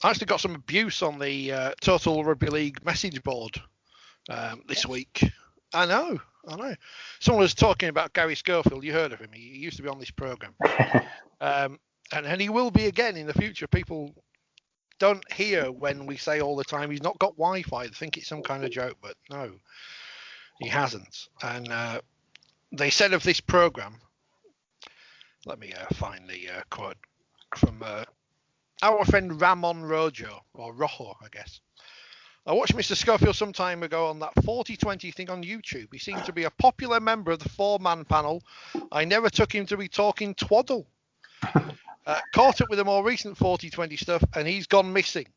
I actually got some abuse on the Total Rugby League message board this week. I know. Someone was talking about Gary Schofield. You heard of him. He used to be on this programme. And he will be again in the future. People don't hear when we say all the time he's not got Wi-Fi. They think it's some kind of joke, but no, he hasn't. And they said of this programme, let me find the quote from our friend Ramon Rojo, or Rojo, I guess. I watched Mr. Schofield some time ago on that Forty20 thing on YouTube. He seemed to be a popular member of the four-man panel. I never took him to be talking twaddle. Caught up with the more recent Forty20 stuff, and he's gone missing.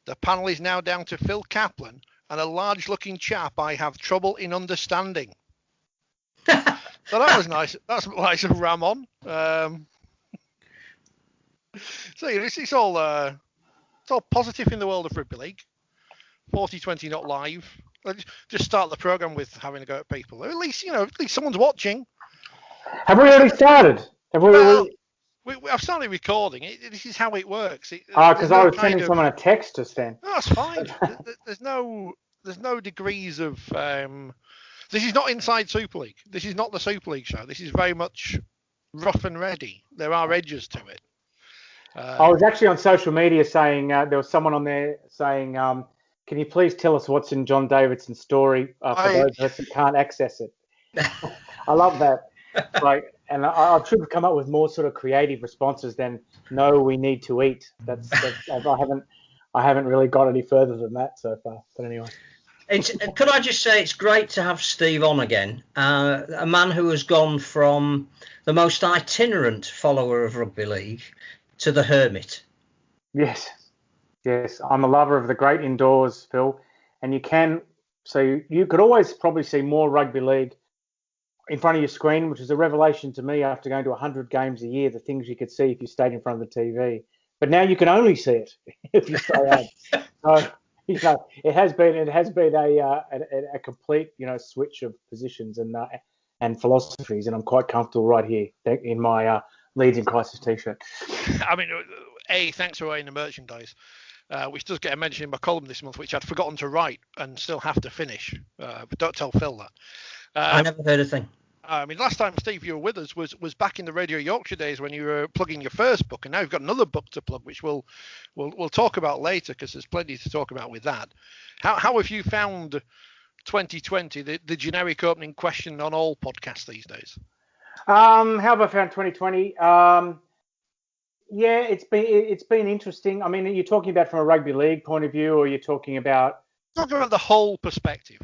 The panel is now down to Phil Kaplan and a large-looking chap I have trouble in understanding. So that was nice. That's nice of Ramon. So it's all positive in the world of rugby league. 4020 not live. Just start the program with having a go at people. At least someone's watching. Have we already started? I've started recording. This is how it works. Because I was sending someone a text just then. No, that's fine. There's no degrees of. This is not Inside Super League. This is not the Super League show. This is very much rough and ready. There are edges to it. I was actually on social media saying there was someone on there saying, "Can you please tell us what's in John Davidson's story for those of us who can't access it?" I love that. And I should have come up with more sort of creative responses than "No, we need to eat." That's I haven't really got any further than that so far. But anyway. Could I just say it's great to have Steve on again, a man who has gone from the most itinerant follower of rugby league to the hermit. Yes, I'm a lover of the great indoors, Phil, and you could always probably see more rugby league in front of your screen, which is a revelation to me after going to 100 games a year, the things you could see if you stayed in front of the TV. But now you can only see it if you stay home. So it has been a complete switch of positions and philosophies, and I'm quite comfortable right here in my Leeds in Crisis t-shirt. I mean, thanks for wearing the merchandise, which does get a mention in my column this month, which I'd forgotten to write and still have to finish. But don't tell Phil that. I never heard a thing. I mean, last time, Steve, you were with us was back in the Radio Yorkshire days when you were plugging your first book, and now you've got another book to plug, which we'll talk about later because there's plenty to talk about with that. How have you found 2020, the generic opening question on all podcasts these days? How have I found 2020? Yeah, it's been interesting. I mean, are you talking about from a rugby league point of view, or are you talking about the whole perspective?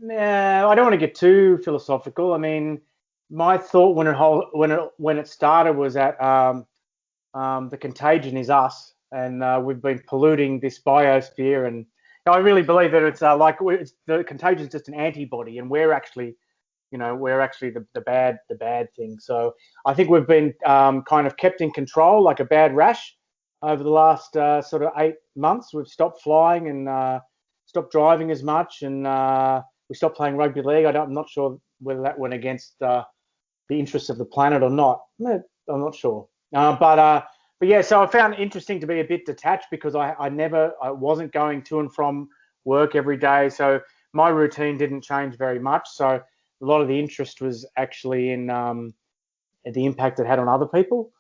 No, I don't want to get too philosophical. I mean, my thought when it started was that the contagion is us, and we've been polluting this biosphere, and I really believe that it's the contagion is just an antibody, and we're actually the bad thing. So I think we've been kind of kept in control like a bad rash over the last sort of 8 months. We've stopped flying and stopped driving as much, and we stopped playing rugby league. I'm not sure whether that went against the interests of the planet or not. I'm not sure. But yeah, so I found it interesting to be a bit detached because I wasn't going to and from work every day. So my routine didn't change very much. So a lot of the interest was actually in the impact it had on other people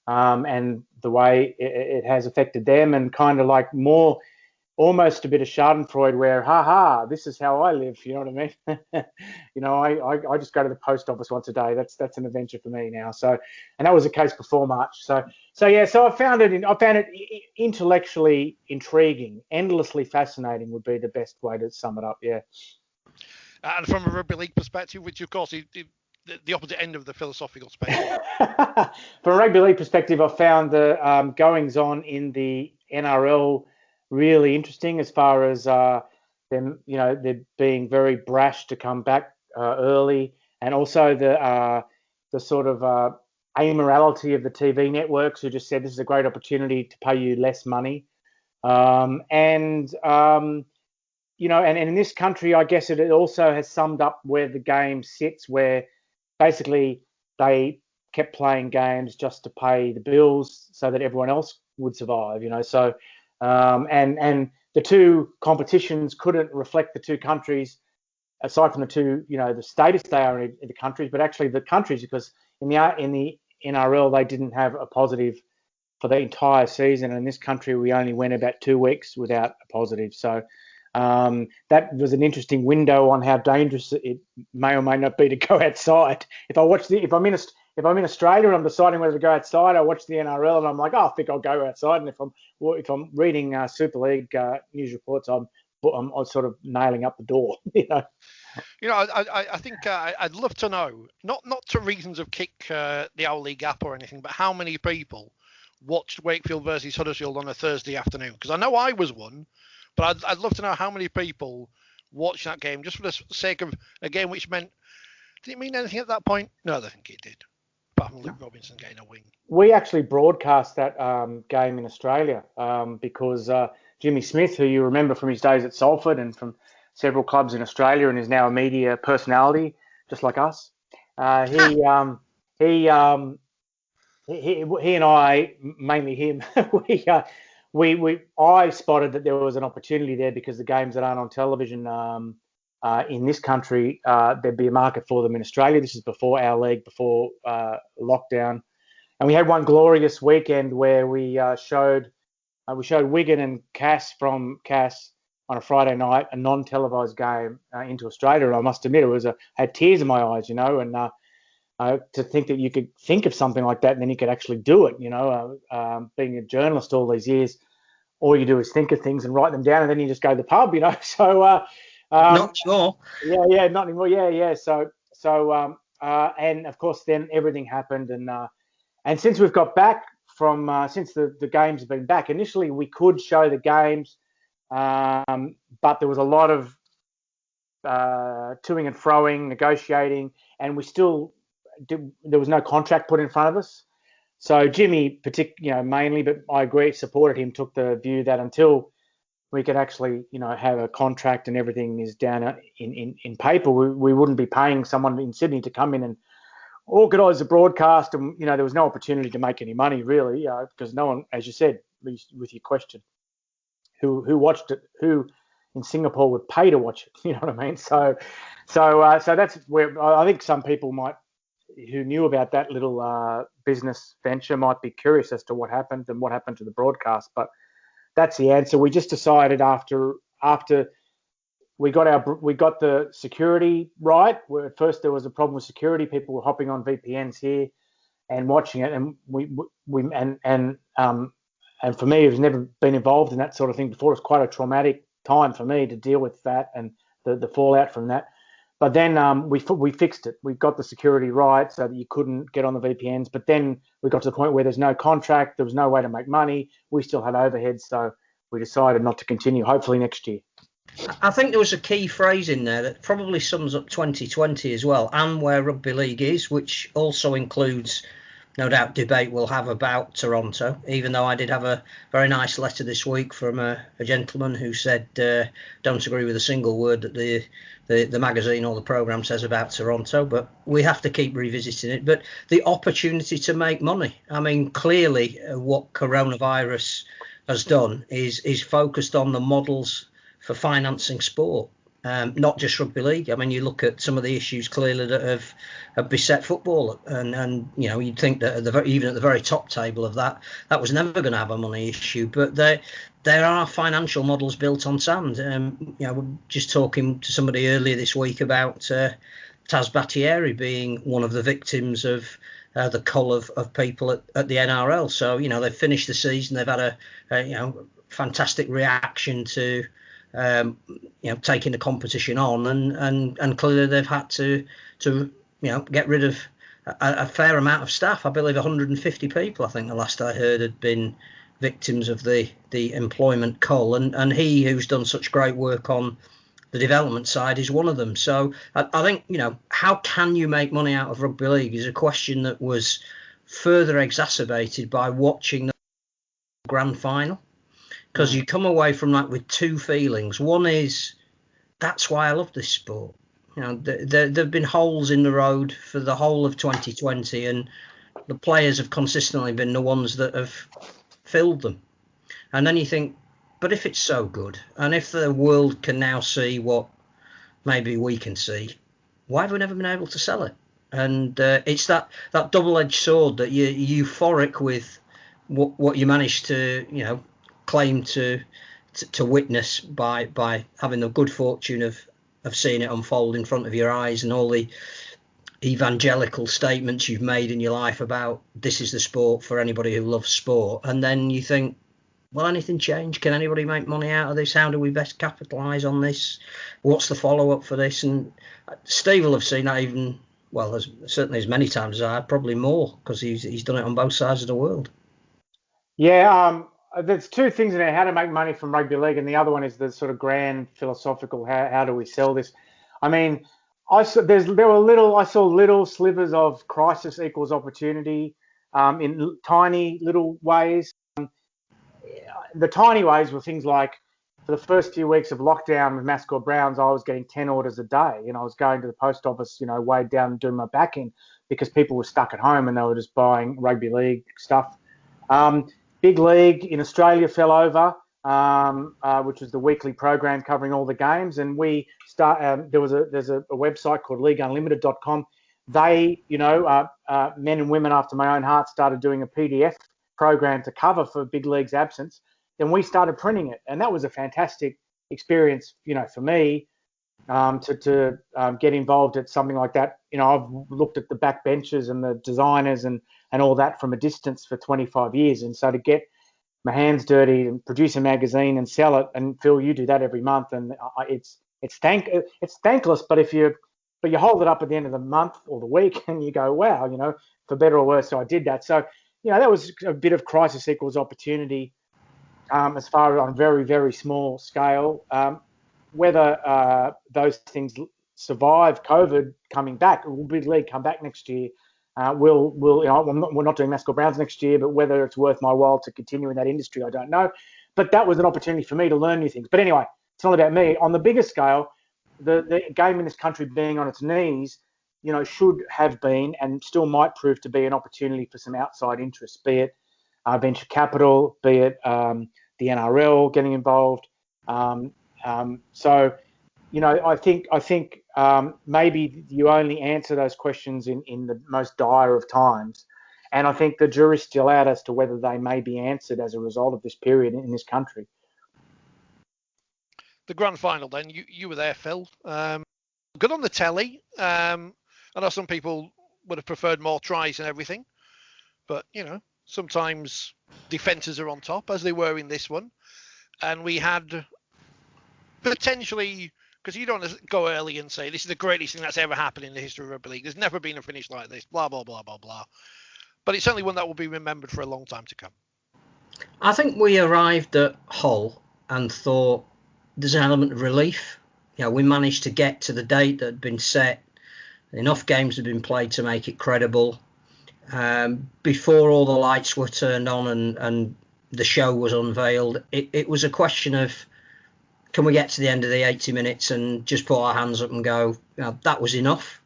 and the way it has affected them, and kind of like more almost a bit of Schadenfreude where, this is how I live. You know what I mean? I just go to the post office once a day. That's an adventure for me now. So, and that was the case before March. So I found it intellectually intriguing, endlessly fascinating would be the best way to sum it up. Yeah. And from a rugby league perspective, which of course is the opposite end of the philosophical spectrum. From a rugby league perspective, I found the goings on in the NRL really interesting as far as them, they're being very brash to come back early, and also the sort of amorality of the TV networks who just said this is a great opportunity to pay you less money, and in this country, I guess it also has summed up where the game sits, where basically they kept playing games just to pay the bills so that everyone else would survive, So And the two competitions couldn't reflect the two countries, aside from the two, the status they are in the countries, but actually the countries, because in the NRL they didn't have a positive for the entire season. And in this country, we only went about 2 weeks without a positive. So that was an interesting window on how dangerous it may or may not be to go outside. If I'm in Australia and I'm deciding whether to go outside, I watch the NRL and I'm like, oh, I think I'll go outside. And if I'm reading Super League news reports, I'm sort of nailing up the door. I think I'd love to know, not to reasons of kick the Owl League app or anything, but how many people watched Wakefield versus Huddersfield on a Thursday afternoon? Because I know I was one, but I'd love to know how many people watched that game just for the sake of a game which did it mean anything at that point? No, I don't think it did. Apart from Luke Robinson getting a wing. We actually broadcast that game in Australia because Jimmy Smith, who you remember from his days at Salford and from several clubs in Australia and is now a media personality, just like us, he and I, mainly him, I spotted that there was an opportunity there because the games that aren't on television in this country, there'd be a market for them in Australia. This is before our league, before lockdown. And we had one glorious weekend where we showed Wigan and Cass from Cass on a Friday night, a non-televised game into Australia. And I must admit, I had tears in my eyes, and to think that you could think of something like that and then you could actually do it, being a journalist all these years, all you do is think of things and write them down and then you just go to the pub, so not sure. Yeah, not anymore. Yeah. So and of course then everything happened, and since we've got back from since the games have been back, initially we could show the games, but there was a lot of toing and froing, negotiating, and there was no contract put in front of us. So Jimmy, mainly, but I agree, supported him, took the view that until we could actually, have a contract and everything is down in paper, we wouldn't be paying someone in Sydney to come in and organise the broadcast. And, there was no opportunity to make any money really, because no one, as you said, with your question, who watched it, who in Singapore would pay to watch it, you know what I mean? So that's where I think some people who knew about that little business venture might be curious as to what happened and what happened to the broadcast. But that's the answer. We just decided after we got the security right. At first there was a problem with security. People were hopping on VPNs here and watching it, and and for me, who's never been involved in that sort of thing before, it's quite a traumatic time for me to deal with that and the fallout from that. But then we fixed it. We got the security right so that you couldn't get on the VPNs. But then we got to the point where there's no contract. There was no way to make money. We still had overheads. So we decided not to continue, hopefully next year. I think there was a key phrase in there that probably sums up 2020 as well, and where Rugby League is, which also includes, no doubt, debate we'll have about Toronto, even though I did have a very nice letter this week from a gentleman who said, don't agree with a single word that the magazine or the programme says about Toronto, but we have to keep revisiting it. But the opportunity to make money, I mean, clearly what coronavirus has done is focused on the models for financing sport. Not just rugby league. I mean, you look at some of the issues clearly that have beset football, and you'd think that even at the very top table of that was never going to have a money issue. But there are financial models built on sand. We're just talking to somebody earlier this week about Taz Battieri being one of the victims of the cull of people at the NRL. So they've finished the season. They've had a fantastic reaction to taking the competition on, and clearly they've had to get rid of a fair amount of staff. I believe 150 people, I think the last I heard, had been victims of the employment cull, and he who's done such great work on the development side is one of them. So I think how can you make money out of rugby league is a question that was further exacerbated by watching the grand final. Because you come away from that with two feelings. One is, that's why I love this sport. There have been holes in the road for the whole of 2020, and the players have consistently been the ones that have filled them. And then you think, But if it's so good, and if the world can now see what maybe we can see, why have we never been able to sell it? And it's that double-edged sword that you're euphoric with what you managed to, claim to witness by having the good fortune of seeing it unfold in front of your eyes, and all the evangelical statements you've made in your life about this is the sport for anybody who loves sport. And then you think, will anything change? Can anybody make money out of this? How do we best capitalise on this? What's the follow-up for this? And Steve will have seen that even, well, certainly as many times as I, probably more, because he's done it on both sides of the world. Yeah, there's two things in there: how to make money from rugby league, and the other one is the sort of grand philosophical, how do we sell this? I mean, I saw little slivers of crisis equals opportunity in tiny little ways. The tiny ways were things like, for the first few weeks of lockdown with Mascord Browns, I was getting 10 orders a day, and I was going to the post office, weighed down and doing my back in because people were stuck at home and they were just buying rugby league stuff. Big League in Australia fell over, which was the weekly program covering all the games, and there's a website called leagueunlimited.com. They, men and women after my own heart, started doing a PDF program to cover for Big League's absence. Then we started printing it, and that was a fantastic experience, for me, to get involved at something like that. I've looked at the backbenchers and the designers and all that from a distance for 25 years, and so to get my hands dirty and produce a magazine and sell it, and Phil, you do that every month, and it's thankless, but you hold it up at the end of the month or the week, and you go, wow, for better or worse. So I did that. So that was a bit of crisis equals opportunity, as far as on very, very small scale. Whether those things survive COVID coming back, will Big League come back next year? We're not doing Mascord Browns next year, but whether it's worth my while to continue in that industry, I don't know. But that was an opportunity for me to learn new things. But anyway, it's not about me. On the bigger scale, the game in this country being on its knees, should have been and still might prove to be an opportunity for some outside interests, be it venture capital, be it the NRL getting involved. So, I think maybe you only answer those questions in the most dire of times. And I think the jury's still out as to whether they may be answered as a result of this period in this country. The grand final then, you were there, Phil. Good on the telly. I know some people would have preferred more tries and everything. But, sometimes defences are on top, as they were in this one. And we had potentially, because you don't want to go early and say this is the greatest thing that's ever happened in the history of rugby league. There's never been a finish like this, blah, blah, blah, blah, blah. But it's certainly one that will be remembered for a long time to come. I think we arrived at Hull and thought there's an element of relief. We managed to get to the date that had been set. Enough games had been played to make it credible. Before all the lights were turned on and the show was unveiled, it was a question of, can we get to the end of the 80 minutes and just put our hands up and go, that was enough?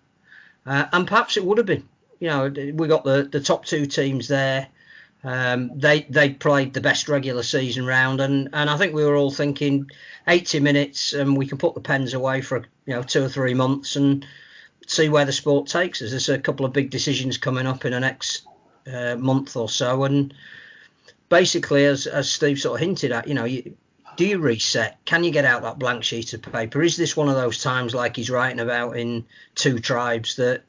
And perhaps it would have been. We got the top two teams there. They played the best regular season round, and I think we were all thinking 80 minutes and we can put the pens away for 2 or 3 months and see where the sport takes us. There's a couple of big decisions coming up in the next month or so, and basically, as Steve sort of hinted at, do you reset? Can you get out that blank sheet of paper? Is this one of those times, like he's writing about in Two Tribes, that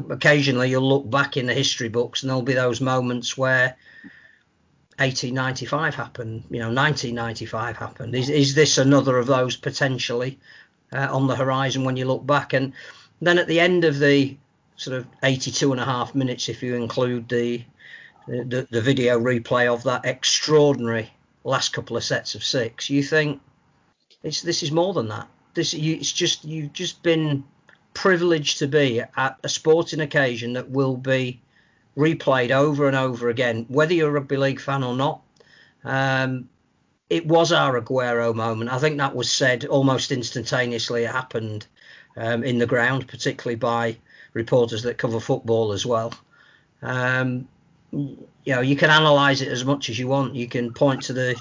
occasionally you'll look back in the history books and there'll be those moments where 1895 happened, 1995 happened. Is this another of those potentially on the horizon when you look back? And then at the end of the sort of 82 and a half minutes, if you include the video replay of that extraordinary last couple of sets of 6, you think this is more than that. You've just been privileged to be at a sporting occasion that will be replayed over and over again, whether you're a rugby league fan or not. It was our Aguero moment. I think that was said almost instantaneously. It happened in the ground, particularly by reporters that cover football as well. You can analyse it as much as you want. You can point to the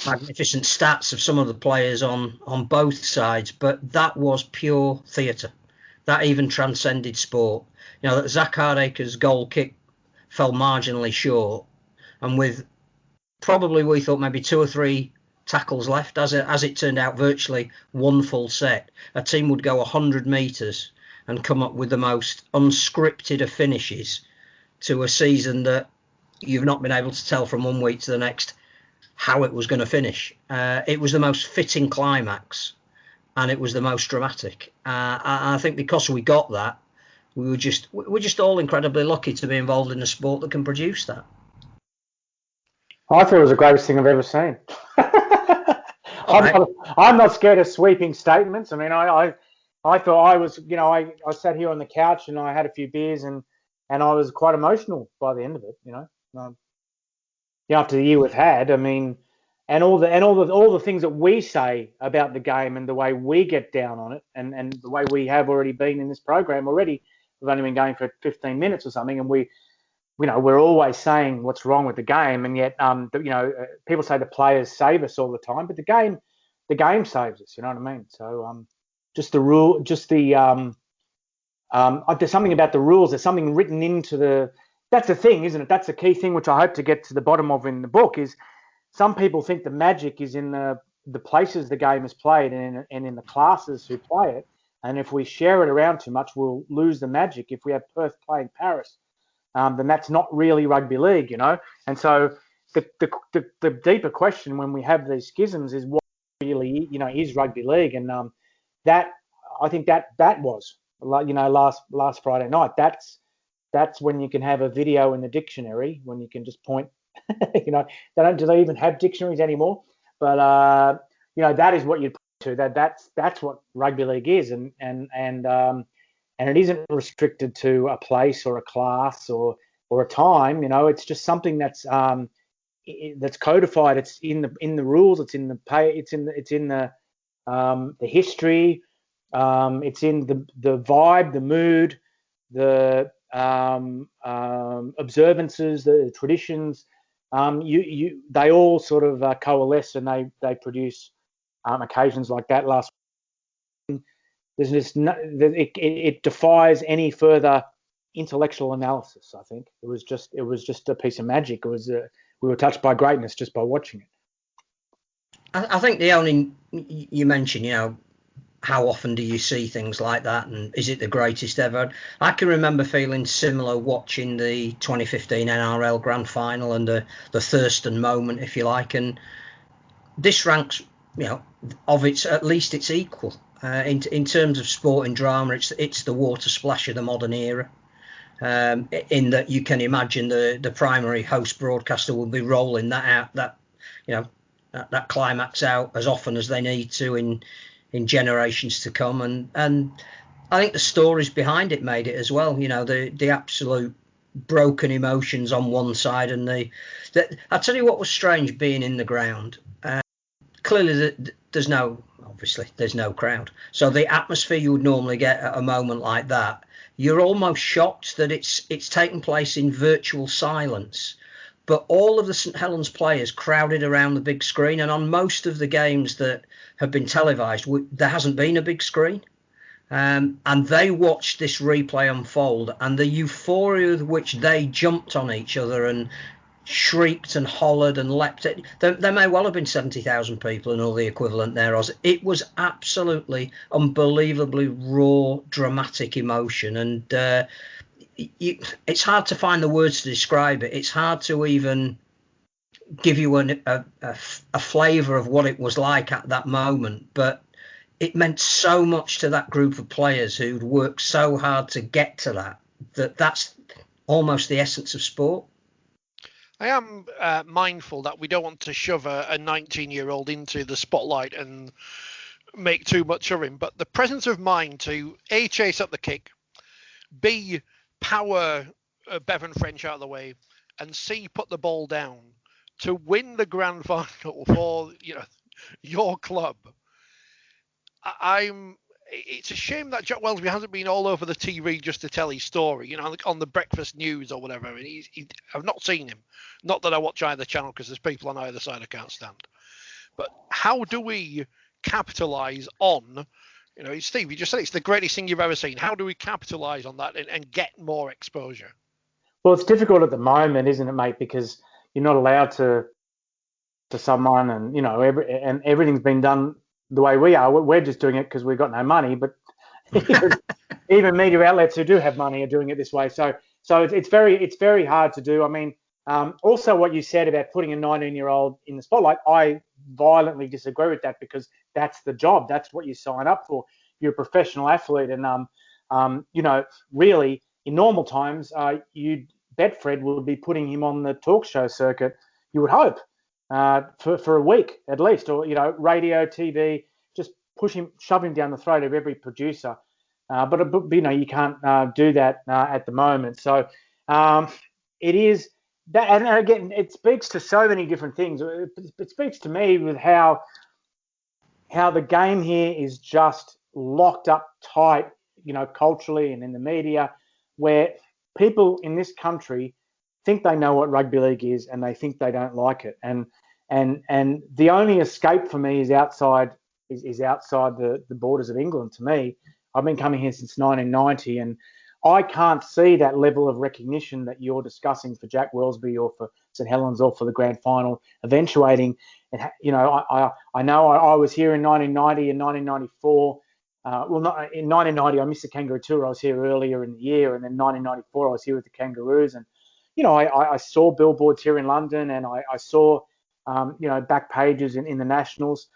magnificent stats of some of the players on both sides, but that was pure theatre. That even transcended sport. You know, that Zach Hardaker's goal kick fell marginally short, and with probably, we thought, maybe 2 or 3 tackles left, as it turned out, virtually one full set, a team would go 100 metres and come up with the most unscripted of finishes to a season that you've not been able to tell from one week to the next how it was going to finish. It was the most fitting climax, and it was the most dramatic. I think because we got that, we're just all incredibly lucky to be involved in a sport that can produce that. I thought it was the greatest thing I've ever seen. I'm not scared of sweeping statements. I mean, I thought I was, I sat here on the couch and I had a few beers and I was quite emotional by the end of it. After the year we've had, I mean, and all the things that we say about the game and the way we get down on it and the way we have already been in this program already. We've only been going for 15 minutes or something, and we're always saying what's wrong with the game, and yet, people say the players save us all the time, but the game saves us. You know what I mean? So, there's something about the rules. There's something written into that's the thing, isn't it? That's the key thing, which I hope to get to the bottom of in the book. Is some people think the magic is in the places the game is played and in the classes who play it, and if we share it around too much, we'll lose the magic. If we have Perth playing Paris, then that's not really rugby league, And so the deeper question when we have these schisms is what really, is rugby league, and that I think that was, last Friday night. That's when you can have a video in the dictionary, when you can just point. Do they even have dictionaries anymore? But that is what you'd point to. That's what rugby league is, and it isn't restricted to a place or a class or a time. It's just something that's codified. It's in the rules. It's in the pay. It's in the history. It's in the vibe, the mood, the observances, the traditions. They all sort of coalesce, and they produce occasions like that last. It defies any further intellectual analysis. I think it was just a piece of magic. It was we were touched by greatness just by watching it. I think the only, you mentioned, how often do you see things like that, and is it the greatest ever? I can remember feeling similar watching the 2015 NRL Grand Final and the Thurston moment, if you like, and this ranks, of its, at least it's equal. In terms of sport and drama, it's the water splash of the modern era. In that you can imagine the primary host broadcaster will be rolling that out, that climax out as often as they need to in generations to come, and I think the stories behind it made it as well. The absolute broken emotions on one side, and I tell you what was strange being in the ground. Clearly, there's no crowd. So the atmosphere you would normally get at a moment like that, you're almost shocked that it's taken place in virtual silence. But all of the St Helens players crowded around the big screen, and on most of the games that have been televised, there hasn't been a big screen. And they watched this replay unfold, and the euphoria with which they jumped on each other and shrieked and hollered and leapt. There may well have been 70,000 people and all the equivalent there. It was absolutely unbelievably raw, dramatic emotion, and it's hard to find the words to describe it. It's hard to even give you a flavour of what it was like at that moment, but it meant so much to that group of players who'd worked so hard to get to that's almost the essence of sport. I am mindful that we don't want to shove a 19-year-old into the spotlight and make too much of him, but the presence of mind to A, chase up the kick, B, power Bevan French out of the way, and C, put the ball down to win the grand final for your club. It's a shame that Jack Welsby hasn't been all over the TV just to tell his story, on the breakfast news or whatever. I mean, I've not seen him. Not that I watch either channel, because there's people on either side I can't stand. But how do we capitalise on, Steve, you just said it's the greatest thing you've ever seen. How do we capitalise on that and get more exposure? Well, it's difficult at the moment, isn't it, mate? Because you're not allowed to someone, and everything's been done the way we are. We're just doing it because we've got no money. But even media outlets who do have money are doing it this way. So it's very hard to do. I mean, also what you said about putting a 19-year-old in the spotlight, I violently disagree with that, because that's the job. That's what you sign up for. You're a professional athlete, and really in normal times, Betfred would be putting him on the talk show circuit. You would hope for a week at least, or radio, TV, just shove him down the throat of every producer. But you can't do that at the moment. So it is that, and again, it speaks to so many different things. It speaks to me with how the game here is just locked up tight, culturally and in the media, where people in this country think they know what rugby league is, and they think they don't like it. And the only escape for me is outside the borders of England. To me, I've been coming here since 1990, and I can't see that level of recognition that you're discussing for Jack Wellesby or for St Helens or for the grand final eventuating. And, I know I was here in 1990 and 1994. Not in 1990, I missed the Kangaroo Tour. I was here earlier in the year, and then 1994, I was here with the Kangaroos. And I saw billboards here in London, and I saw back pages in the Nationals.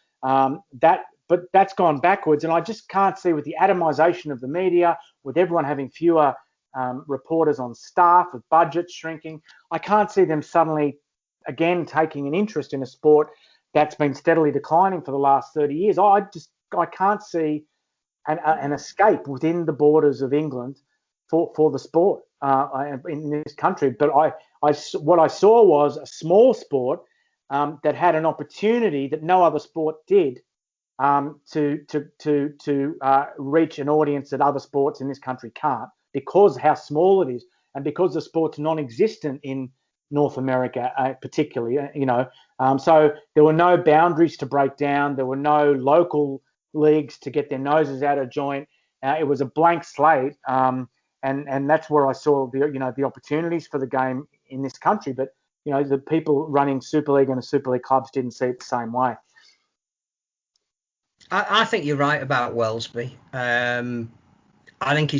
But that's gone backwards, and I just can't see, with the atomisation of the media, with everyone having fewer reporters on staff, with budgets shrinking, I can't see them suddenly again taking an interest in a sport that's been steadily declining for the last 30 years. I can't see an escape within the borders of England for the sport in this country. But what I saw was a small sport that had an opportunity that no other sport did, to reach an audience that other sports in this country can't, because how small it is, and because the sport's non-existent in North America, particularly. So there were no boundaries to break down. There were no local leagues to get their noses out of joint. It was a blank slate, and that's where I saw the opportunities for the game in this country. But the people running Super League and the Super League clubs didn't see it the same way. I think you're right about Wellesby. I think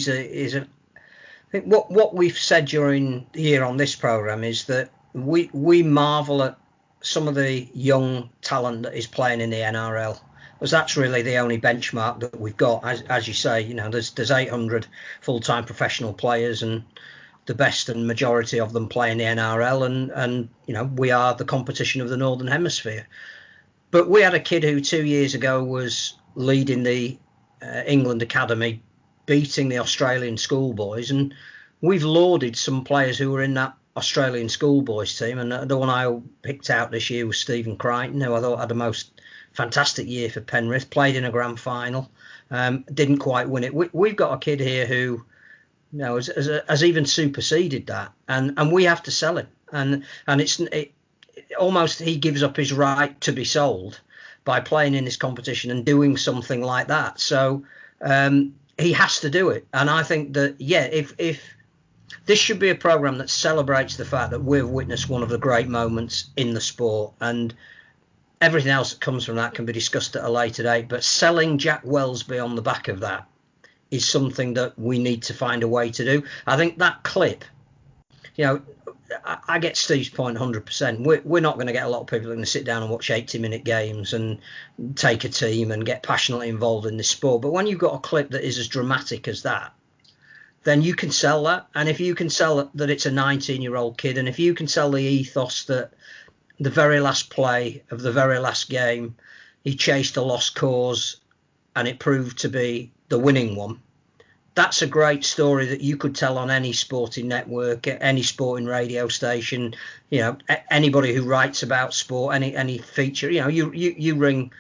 I think what we've said during here on this programme is that we marvel at some of the young talent that is playing in the NRL, because that's really the only benchmark that we've got. As you say, there's 800 full-time professional players, and the best and majority of them play in the NRL, and we are the competition of the Northern Hemisphere. But we had a kid who 2 years ago was leading the England Academy, beating the Australian schoolboys, and we've lauded some players who were in that Australian schoolboys team. And the one I picked out this year was Stephen Crichton, who I thought had the most fantastic year for Penrith, played in a grand final, didn't quite win it. We've got a kid here who has even superseded that, and we have to sell him. And it almost he gives up his right to be sold by playing in this competition and doing something like that. So he has to do it. And I think that, if this should be a programme that celebrates the fact that we've witnessed one of the great moments in the sport, and everything else that comes from that can be discussed at a later date. But selling Jack Wellesby on the back of that is something that we need to find a way to do. I think that clip, I get Steve's point 100%. We're not going to get a lot of people that are going to sit down and watch 80-minute games and take a team and get passionately involved in this sport. But when you've got a clip that is as dramatic as that, then you can sell that. And if you can sell that it's a 19-year-old kid, and if you can sell the ethos that the very last play of the very last game, he chased a lost cause and it proved to be the winning one, that's a great story that you could tell on any sporting network, any sporting radio station. Anybody who writes about sport, any feature. You ring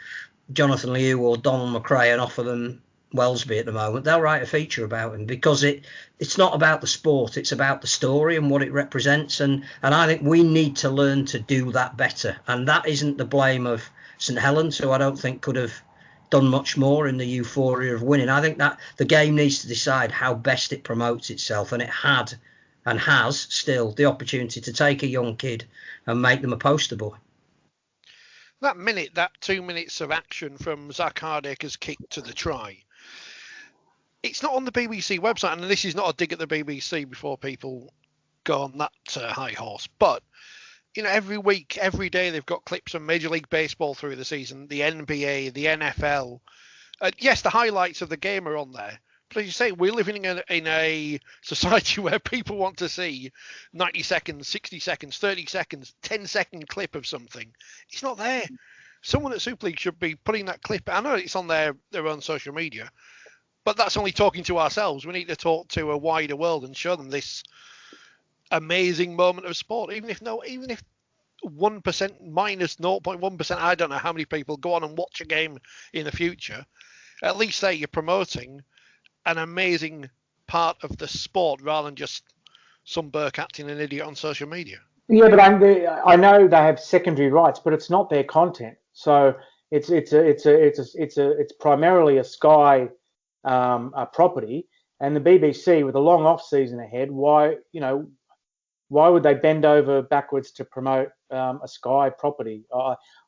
Jonathan Liu or Donald McRae and offer them Wellesby at the moment, they'll write a feature about him, because it's not about the sport, it's about the story and what it represents. And I think we need to learn to do that better. And that isn't the blame of St Helens, who I don't think could have done much more in the euphoria of winning. I think that the game needs to decide how best it promotes itself, and it had and has still the opportunity to take a young kid and make them a poster boy. That 2 minutes of action from Zach Hardaker's kick to the try, it's not on the BBC website, and this is not a dig at the BBC before people go on that high horse, but every week, every day, they've got clips of Major League Baseball through the season, the NBA, the NFL. Yes, the highlights of the game are on there. But as you say, we're living in a society where people want to see 90 seconds, 60 seconds, 30 seconds, 10-second clip of something. It's not there. Someone at Super League should be putting that clip. I know it's on their own social media, but that's only talking to ourselves. We need to talk to a wider world and show them this amazing moment of sport. Even if 1% minus 0.1%, I don't know how many people go on and watch a game in the future. At least there you're promoting an amazing part of the sport rather than just some Burke acting an idiot on social media. Yeah, but I know they have secondary rights, but it's not their content. So it's primarily a Sky property, and the BBC with a long off season ahead. Why would they bend over backwards to promote a Sky property?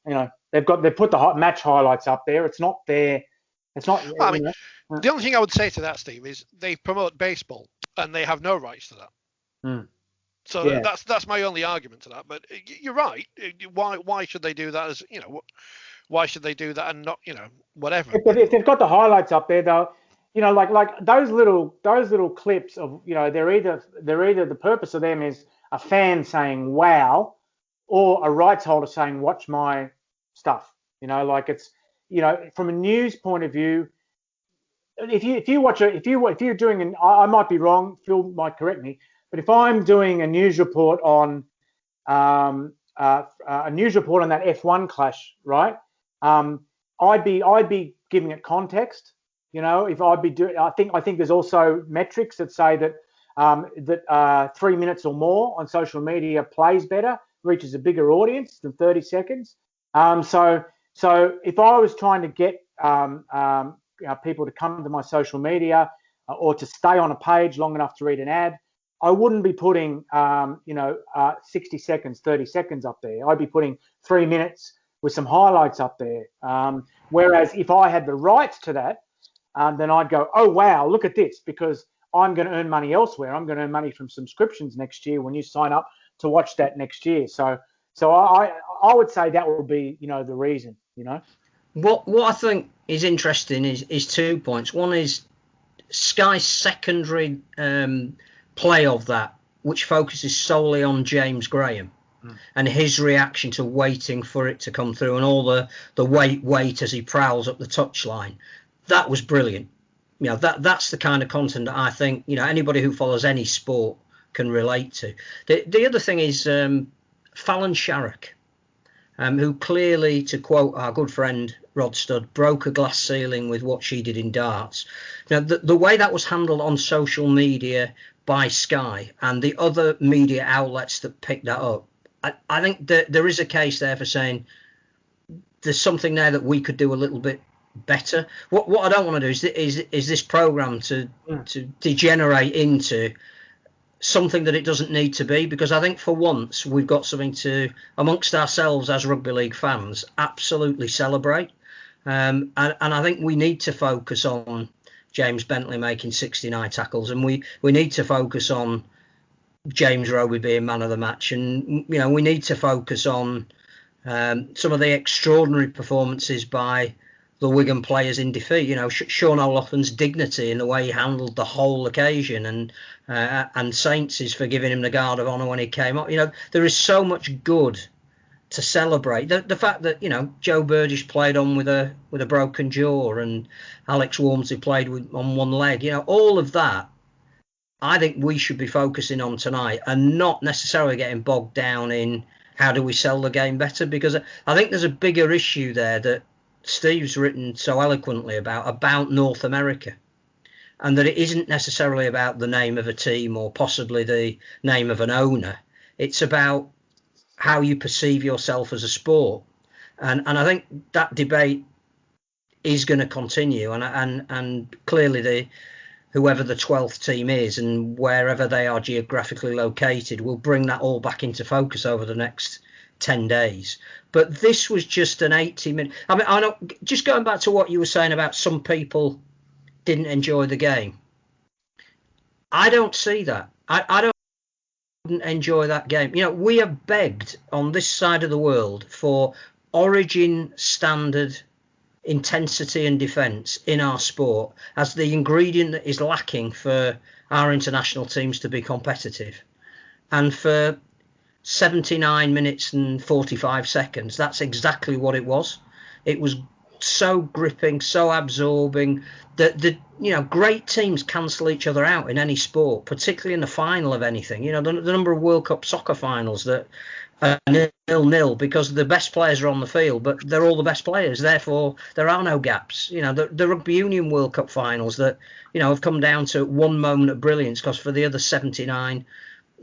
They've put the match highlights up there. It's not there. It's not. The only thing I would say to that, Steve, is they promote baseball and they have no rights to that. So yeah. That's my only argument to that. But you're right. Why should they do that? Why should they do that and not whatever? If they've got the highlights up there, they'll. Like those little clips of they're either the purpose of them is a fan saying wow, or a rights holder saying watch my stuff. It's from a news point of view. If you're doing I might be wrong. Phil might correct me, but if I'm doing a news report on that F1 clash, right? I'd be giving it context. If I'd be doing, I think there's also metrics that say that 3 minutes or more on social media plays better, reaches a bigger audience than 30 seconds. So if I was trying to get people to come to my social media or to stay on a page long enough to read an ad, I wouldn't be putting 60 seconds, 30 seconds up there. I'd be putting 3 minutes with some highlights up there. Whereas if I had the rights to that, then I'd go, oh, wow, look at this, because I'm going to earn money elsewhere. I'm going to earn money from subscriptions next year when you sign up to watch that next year. So I would say that would be, the reason, What I think is interesting is 2 points. One is Sky's secondary play of that, which focuses solely on James Graham and his reaction to waiting for it to come through and all the wait as he prowls up the touchline. That was brilliant. That's the kind of content that I think, anybody who follows any sport can relate to. The other thing is Fallon Sharrock, who clearly, to quote our good friend Rod Studd, broke a glass ceiling with what she did in darts. Now, the way that was handled on social media by Sky and the other media outlets that picked that up, I think that there is a case there for saying there's something there that we could do a little bit better. What I don't want to do is this program to degenerate into something that it doesn't need to be, because I think for once we've got something to, amongst ourselves as rugby league fans, absolutely celebrate. And I think we need to focus on James Bentley making 69 tackles, and we need to focus on James Roby being man of the match, and we need to focus on some of the extraordinary performances by the Wigan players in defeat. Sean O'Loughlin's dignity in the way he handled the whole occasion, and Saints' for giving him the guard of honour when he came up. There is so much good to celebrate. The fact that Joe Burgess played on with a broken jaw, and Alex Walmsley played on one leg. All of that, I think we should be focusing on tonight, and not necessarily getting bogged down in how do we sell the game better, because I think there's a bigger issue there that Steve's written so eloquently about North America, and that it isn't necessarily about the name of a team or possibly the name of an owner. It's about how you perceive yourself as a sport. And I think that debate is going to continue, and clearly whoever the 12th team is and wherever they are geographically located will bring that all back into focus over the next 10 days. But this was just an 80-minute. I mean, I know, just going back to what you were saying about some people didn't enjoy the game. I don't see that. I don't enjoy that game. You know, we have begged on this side of the world for Origin standard intensity and defence in our sport as the ingredient that is lacking for our international teams to be competitive. And for 79 minutes and 45 seconds, that's exactly what it was. It was so gripping, so absorbing that great teams cancel each other out in any sport, particularly in the final of anything. You know, the number of World Cup soccer finals that are 0-0 because the best players are on the field, but they're all the best players. Therefore, there are no gaps. You know, the Rugby Union World Cup finals that, you know, have come down to one moment of brilliance because for the other 79,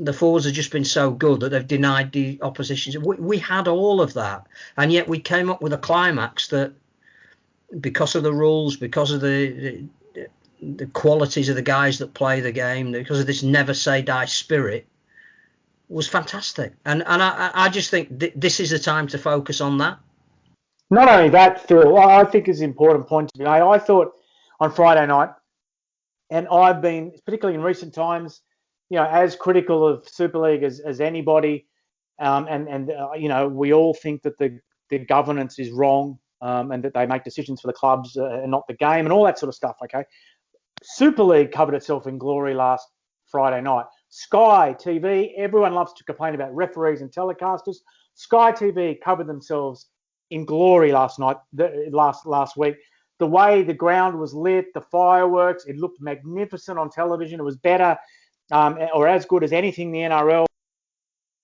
the forwards have just been so good that they've denied the opposition. We had all of that, and yet we came up with a climax that, because of the rules, because of the qualities of the guys that play the game, because of this never say die spirit, was fantastic. And I just think this is the time to focus on that. Not only that, Phil, I think is an important point to be made. I thought on Friday night, and I've been, particularly in recent times, you know, as critical of Super League as anybody, you know, we all think that the governance is wrong, and that they make decisions for the clubs and not the game and all that sort of stuff, okay? Super League covered itself in glory last Friday night. Sky TV, everyone loves to complain about referees and telecasters. Sky TV covered themselves in glory last week. The way the ground was lit, the fireworks, it looked magnificent on television. It was better or as good as anything the NRL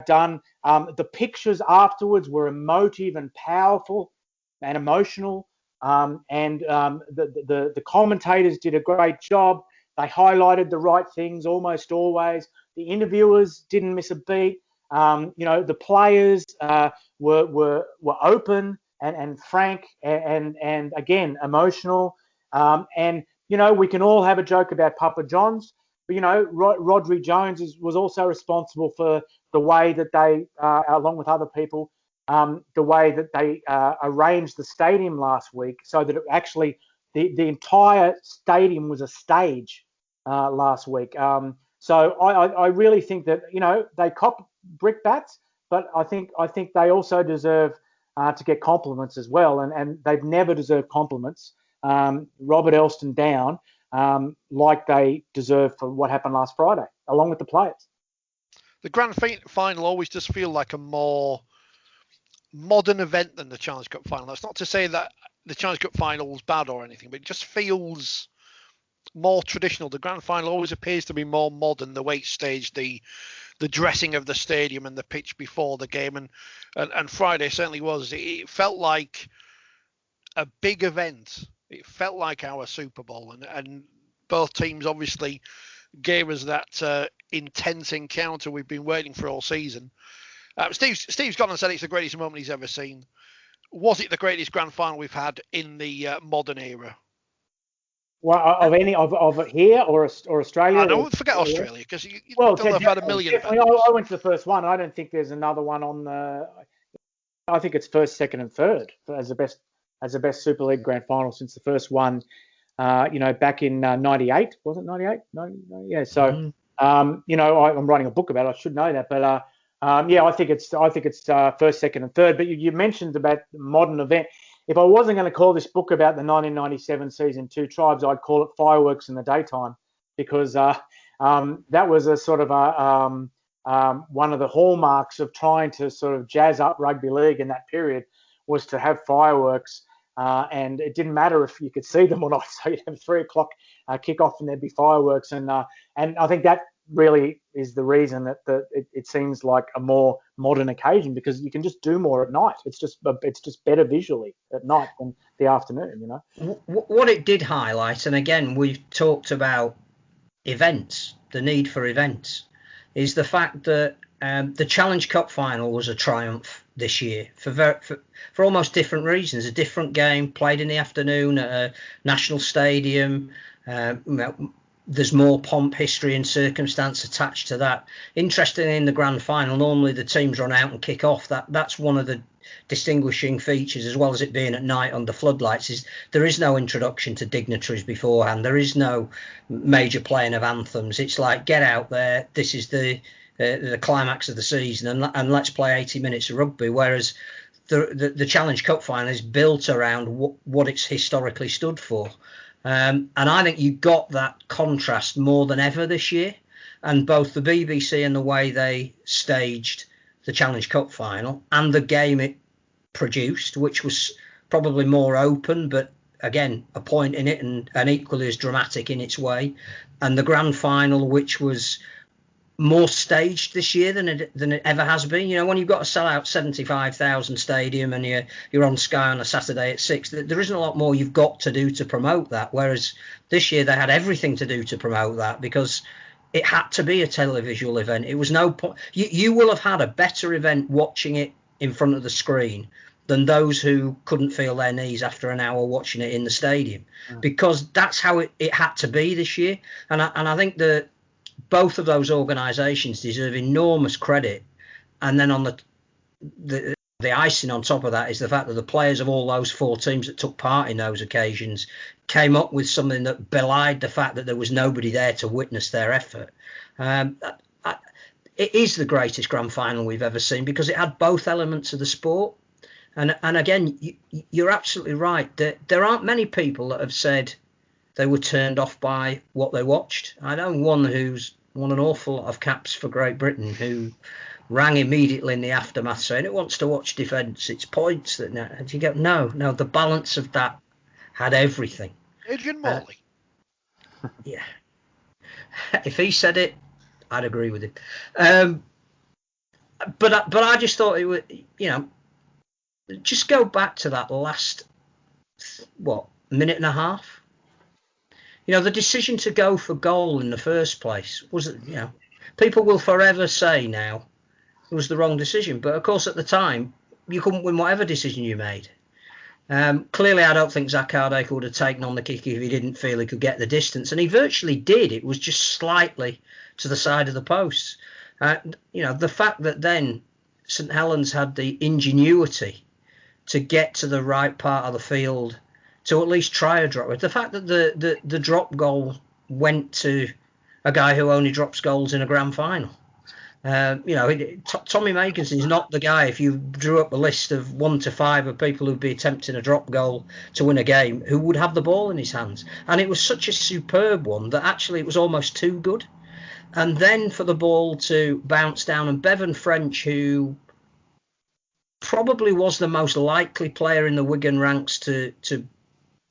done. The pictures afterwards were emotive and powerful and emotional. The commentators did a great job. They highlighted the right things almost always. The interviewers didn't miss a beat. You know, the players were open and frank and again emotional. And you know, we can all have a joke about Papa John's, but you know, Rodri Jones was also responsible for the way that they, along with other people, the way that they arranged the stadium last week, so that it actually the entire stadium was a stage last week. So I really think that, you know, they cop brickbats, but I think they also deserve to get compliments as well, and they've never deserved compliments, Robert Elston down, like they deserve for what happened last Friday, along with the players. The grand final always does feel like a more modern event than the Challenge Cup final. That's not to say that the Challenge Cup final was bad or anything, but it just feels more traditional. The grand final always appears to be more modern, the way it's staged, the dressing of the stadium and the pitch before the game, and Friday certainly was. It felt like a big event. It felt like our Super Bowl, and both teams obviously gave us that intense encounter we've been waiting for all season. Steve's gone and said it's the greatest moment he's ever seen. Was it the greatest grand final we've had in the modern era? Well, of here or Australia? I don't forget Australia, because you have had a million events. I went to the first one. I don't think there's another one on the. I think it's first, second, and third as the best Super League grand final since the first one. You know, back in '98, was it '98? Yeah. So, you know, I'm writing a book about it. I should know that, but yeah, I think it's first, second, and third. But you mentioned about the modern event. If I wasn't going to call this book about the 1997 season 2 Tribes, I'd call it Fireworks in the Daytime, because that was a sort of one of the hallmarks of trying to sort of jazz up rugby league in that period, was to have fireworks, and it didn't matter if you could see them or not. So you'd have 3 o'clock kickoff and there'd be fireworks, and I think that really is the reason that it seems like a more modern occasion, because you can just do more at night. It's just better visually at night than the afternoon, you know. What it did highlight, and again we've talked about events, the need for events, is the fact that the Challenge Cup final was a triumph this year for almost different reasons. A different game played in the afternoon at a national stadium. There's more pomp, history and circumstance attached to that. Interestingly, in the grand final, normally the teams run out and kick off. That's one of the distinguishing features, as well as it being at night under floodlights, is there is no introduction to dignitaries beforehand. There is no major playing of anthems. It's like, get out there. This is the climax of the season, and let's play 80 minutes of rugby. Whereas the Challenge Cup final is built around what it's historically stood for. And I think you got that contrast more than ever this year. And both the BBC and the way they staged the Challenge Cup final and the game it produced, which was probably more open, but again, a point in it and equally as dramatic in its way. And the grand final, which was more staged this year than it ever has been. You know, when you've got to sell out 75,000 stadium and you're on Sky on a Saturday at 6, there isn't a lot more you've got to do to promote that. Whereas this year they had everything to do to promote that, because it had to be a televisual event. It was no point. You will have had a better event watching it in front of the screen than those who couldn't feel their knees after an hour watching it in the stadium, because that's how it had to be this year. And I think that both of those organisations deserve enormous credit. And then on the icing on top of that is the fact that the players of all those 4 teams that took part in those occasions came up with something that belied the fact that there was nobody there to witness their effort. It is the greatest grand final we've ever seen, because it had both elements of the sport. And again, you're absolutely right. There aren't many people that have said they were turned off by what they watched. I know one who's won an awful lot of caps for Great Britain, who rang immediately in the aftermath saying it wants to watch defence. It's points that and you go, no, the balance of that had everything. Adrian Morley. Yeah. If he said it, I'd agree with him. But I just thought it would, just go back to that last, minute and a half. The decision to go for goal in the first place was, people will forever say now it was the wrong decision. But of course, at the time, you couldn't win whatever decision you made. Clearly, I don't think Zach Hardacre would have taken on the kick if he didn't feel he could get the distance. And he virtually did. It was just slightly to the side of the posts. The fact that then St Helens had the ingenuity to get to the right part of the field to at least try a drop. The fact that the drop goal went to a guy who only drops goals in a grand final. Tommy Makinson is not the guy, if you drew up a list of 1 to 5 of people who'd be attempting a drop goal to win a game, who would have the ball in his hands. And it was such a superb one that actually it was almost too good. And then for the ball to bounce down, and Bevan French, who probably was the most likely player in the Wigan ranks to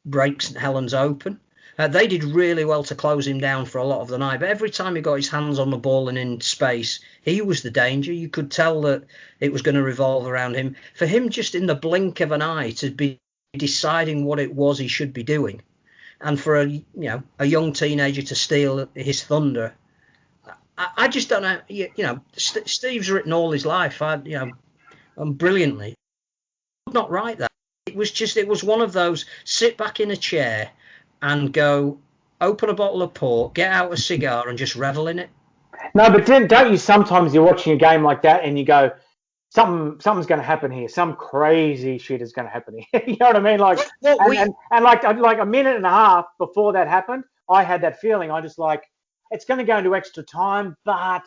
break St Helens open. They did really well to close him down for a lot of the night, but every time he got his hands on the ball and in space, he was the danger. You could tell that it was going to revolve around him. For him, just in the blink of an eye, to be deciding what it was he should be doing, and for a young teenager to steal his thunder, I just don't know. Steve's written all his life, brilliantly. Not right that. It was one of those, sit back in a chair and go, open a bottle of port, get out a cigar and just revel in it. No, but then don't you sometimes, you're watching a game like that and you go, something's going to happen here. Some crazy shit is going to happen here. You know what I mean? Like, like a minute and a half before that happened, I had that feeling. I just it's going to go into extra time, but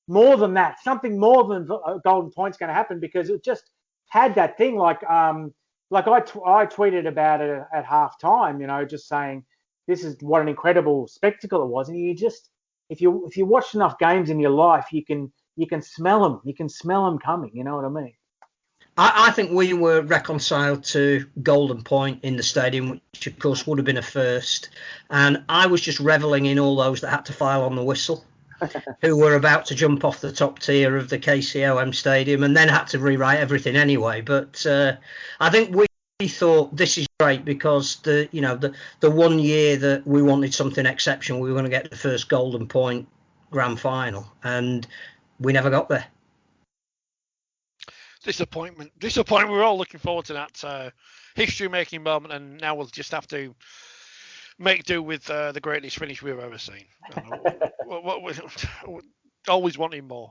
more than that, something more than a golden point's going to happen, because it just had that thing I tweeted about it at half time, just saying this is what an incredible spectacle it was. And you just, if you watch enough games in your life, you can smell them. You can smell them coming. You know what I mean? I think we were reconciled to golden point in the stadium, which of course would have been a first. And I was just reveling in all those that had to file on the whistle, who were about to jump off the top tier of the KCOM stadium and then had to rewrite everything anyway. But I think we thought this is great, because the 1 year that we wanted something exceptional, we were going to get the first golden point grand final, and we never got there. Disappointment. We're all looking forward to that history-making moment, and now we'll just have to make do with the greatest finish we've ever seen. Always wanting more.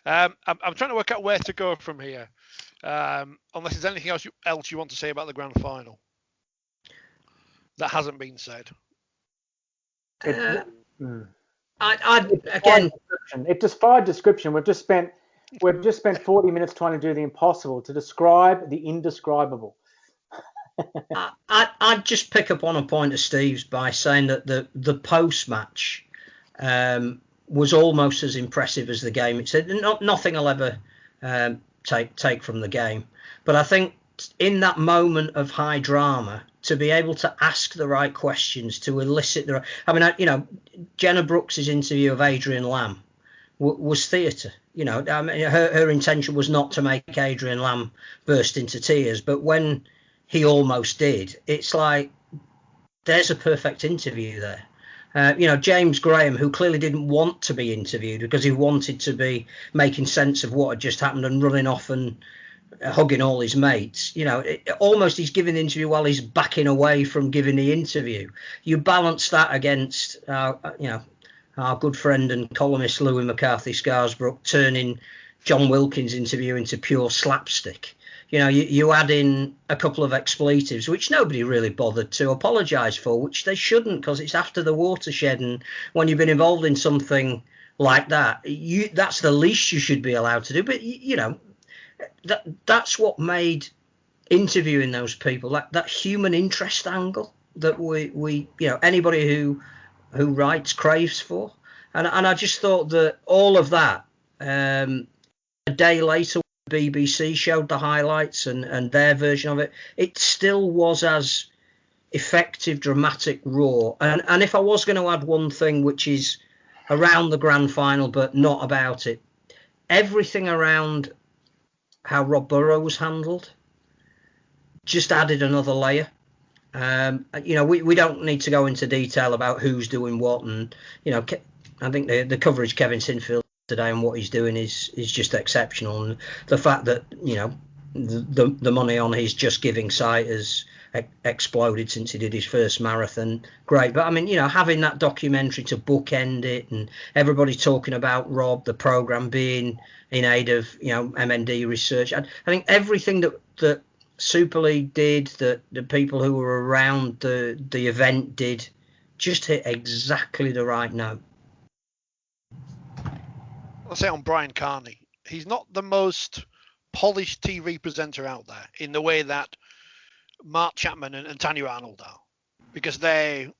I'm trying to work out where to go from here. Unless there's anything else you want to say about the grand final that hasn't been said. It defied description. We've just spent 40 minutes trying to do the impossible, to describe the indescribable. I'd just pick up on a point of Steve's by saying that the post-match was almost as impressive as the game. It said nothing will ever take from the game. But I think in that moment of high drama, to be able to ask the right questions, to elicit the right... I mean, Jenna Brooks' interview of Adrian Lamb was theatre. Her intention was not to make Adrian Lamb burst into tears. But when he almost did, it's like, there's a perfect interview there. James Graham, who clearly didn't want to be interviewed because he wanted to be making sense of what had just happened and running off and hugging all his mates. Almost he's giving the interview while he's backing away from giving the interview. You balance that against, our good friend and columnist Louis McCarthy-Scarsbrook turning John Wilkins' interview into pure slapstick. You add in a couple of expletives, which nobody really bothered to apologise for, which they shouldn't, because it's after the watershed, and when you've been involved in something like that, that's the least you should be allowed to do. But that's what made interviewing those people, that human interest angle that we anybody who writes craves for, and I just thought that all of that, a day later, BBC showed the highlights and their version of it, it still was as effective, dramatic, raw. And if I was going to add one thing, which is around the grand final but not about it, everything around how Rob Burrow was handled just added another layer. We don't need to go into detail about who's doing what, and I think the coverage Kevin Sinfield today and what he's doing is just exceptional, and the fact that the money on his Just Giving site has exploded since he did his first marathon, great. But I mean, having that documentary to bookend it, and everybody talking about Rob, the program being in aid of MND research, I think everything that Super League did, that the people who were around the event did, just hit exactly the right note. I'll say on Brian Carney, he's not the most polished TV presenter out there in the way that Mark Chapman and Tanya Arnold are, because they're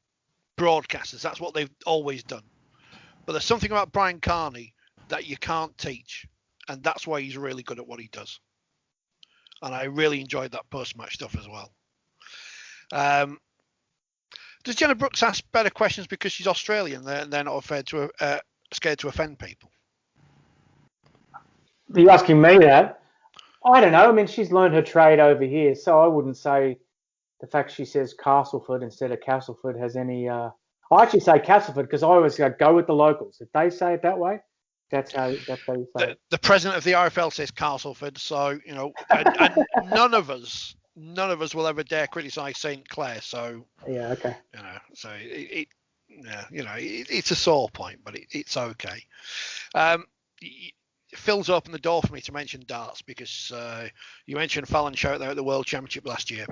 broadcasters. That's what they've always done. But there's something about Brian Carney that you can't teach, and that's why he's really good at what he does. And I really enjoyed that post-match stuff as well. Does Jenna Brooks ask better questions because she's Australian? They're not scared to offend people. Are you asking me that? I don't know. I mean, she's learned her trade over here, so I wouldn't say the fact she says Castleford instead of Castleford has any... I actually say Castleford because I always go with the locals. If they say it that way, that's how you say it. The president of the RFL says Castleford, so, and none of us will ever dare criticise St. Clair, so... Yeah, okay. So it's a sore point, but it's okay. Phil's opened the door for me to mention darts because you mentioned Fallon Shout there at the World Championship last year.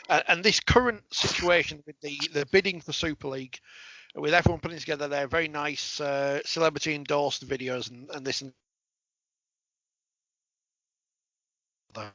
And this current situation with the bidding for Super League, with everyone putting together their very nice celebrity-endorsed videos and this and that.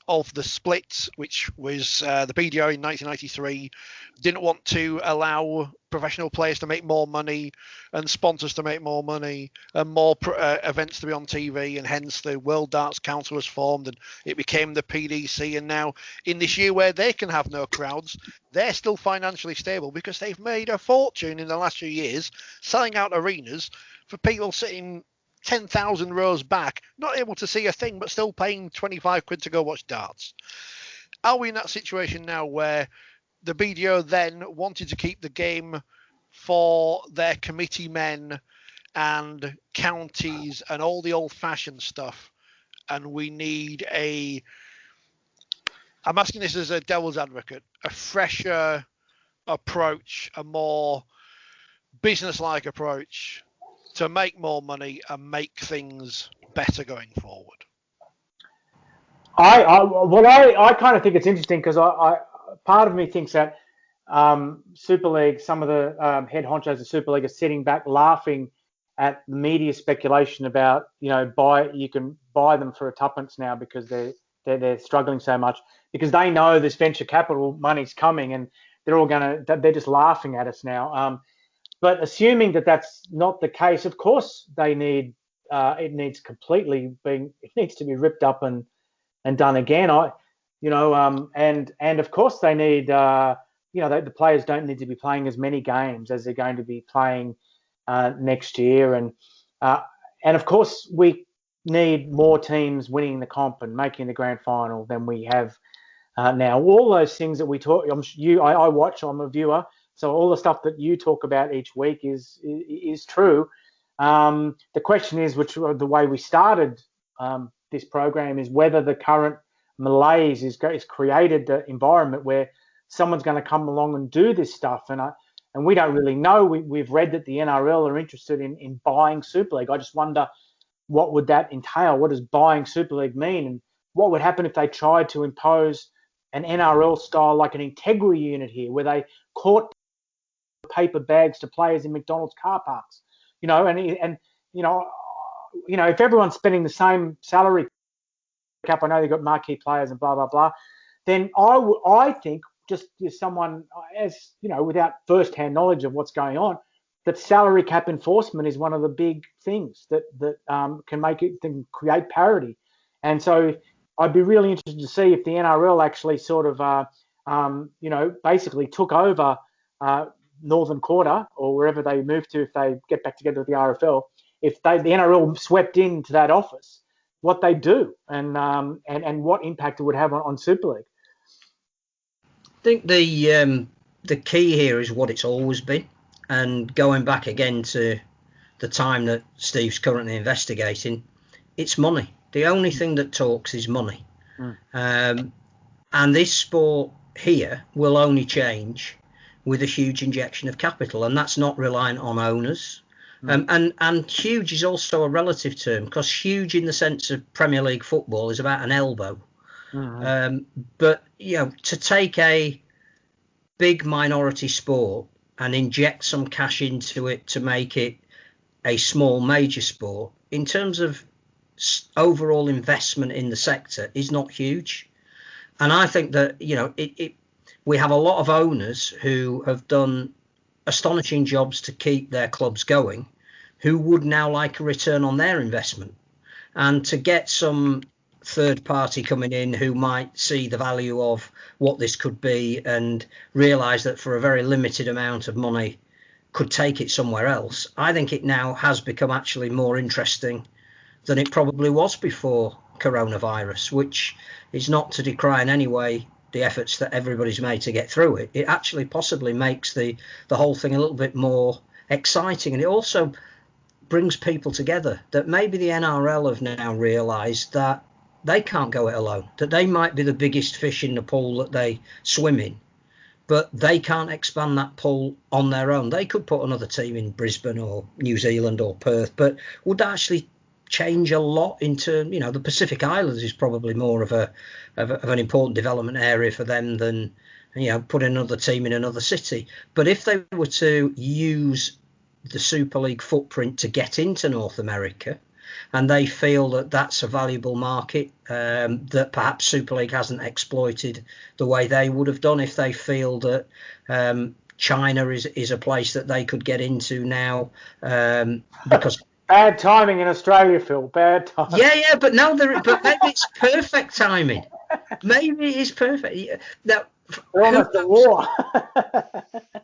Of the splits, which was the BDO in 1993, didn't want to allow professional players to make more money and sponsors to make more money and more events to be on TV, and hence the World Darts Council was formed and it became the PDC. And now in this year where they can have no crowds, they're still financially stable because they've made a fortune in the last few years selling out arenas for people sitting 10,000 rows back, not able to see a thing, but still paying 25 quid to go watch darts. Are we in that situation now where the BDO then wanted to keep the game for their committee men and counties and all the old-fashioned stuff, and we need I'm asking this as a devil's advocate, a fresher approach, a more business-like approach to make more money and make things better going forward. I kind of think it's interesting because I part of me thinks that Super League, some of the head honchos of Super League are sitting back laughing at the media speculation about, you can buy them for a tuppence now because they're struggling so much, because they know this venture capital money's coming and they're just laughing at us now. But assuming that that's not the case, of course they need it needs to be ripped up and done again. And of course they need the players don't need to be playing as many games as they're going to be playing next year, and of course we need more teams winning the comp and making the grand final than we have now. All those things that we talk, I watch, I'm a viewer, so all the stuff that you talk about each week is true. The question is, which the way we started this program, is whether the current malaise is created the environment where someone's going to come along and do this stuff, and we don't really know. We've read that the NRL are interested in buying Super League. I just wonder, what would that entail? What does buying Super League mean? And what would happen if they tried to impose an NRL style, like an integrity unit here, where they caught paper bags to players in McDonald's car parks? If everyone's spending the same salary cap, I know they've got marquee players and blah, blah, blah, then I think, just as someone, as without first-hand knowledge of what's going on, that salary cap enforcement is one of the big things that can create parity. And so I'd be really interested to see if the NRL actually sort of, basically took over Northern Quarter or wherever they move to, if they get back together with the RFL, if the NRL swept into that office, what they do and what impact it would have on Super League. I think the key here is what it's always been, and going back again to the time that Steve's currently investigating, it's money. The only thing that talks is money. And this sport here will only change with a huge injection of capital, and that's not reliant on owners. And huge is also a relative term, because huge in the sense of Premier League football is about an elbow. But to take a big minority sport and inject some cash into it to make it a small major sport, in terms of overall investment in the sector, is not huge. And I think that we have a lot of owners who have done astonishing jobs to keep their clubs going, who would now like a return on their investment. And to get some third party coming in who might see the value of what this could be and realise that for a very limited amount of money could take it somewhere else, I think it now has become actually more interesting than it probably was before coronavirus, which is not to decry in any way the efforts that everybody's made to get through it. It actually possibly makes the whole thing a little bit more exciting, and it also brings people together, that maybe the NRL have now realised that they can't go it alone, that they might be the biggest fish in the pool that they swim in, but they can't expand that pool on their own. They could put another team in Brisbane or New Zealand or Perth, but would actually change a lot into, the Pacific Islands is probably more of an important development area for them than, putting another team in another city. But if they were to use the Super League footprint to get into North America, and they feel that that's a valuable market that perhaps Super League hasn't exploited the way they would have done, if they feel that China is a place that they could get into now, because bad timing in Australia, Phil. Bad timing. Yeah, but but maybe it's perfect timing. Maybe it is perfect. Now, we're almost at war.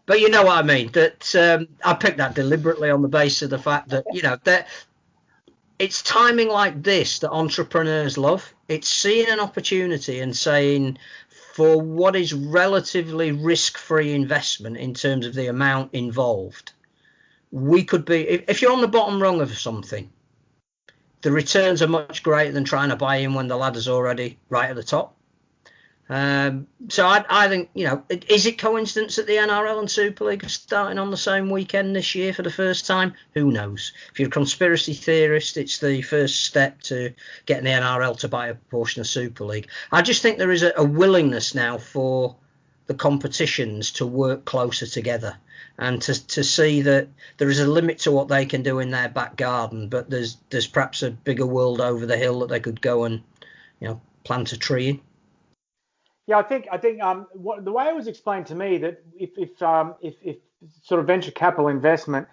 But you know what I mean. That I picked that deliberately on the basis of the fact that that it's timing like this that entrepreneurs love. It's seeing an opportunity and saying, for what is relatively risk-free investment in terms of the amount involved, we could be, if you're on the bottom rung of something, the returns are much greater than trying to buy in when the ladder's already right at the top. So I think, is it coincidence that the NRL and Super League are starting on the same weekend this year for the first time? Who knows? If you're a conspiracy theorist, it's the first step to getting the NRL to buy a portion of Super League. I just think there is a willingness now for the competitions to work closer together and to see that there is a limit to what they can do in their back garden, but there's perhaps a bigger world over the hill that they could go and plant a tree in. Yeah, I think the way it was explained to me that if sort of venture capital investment,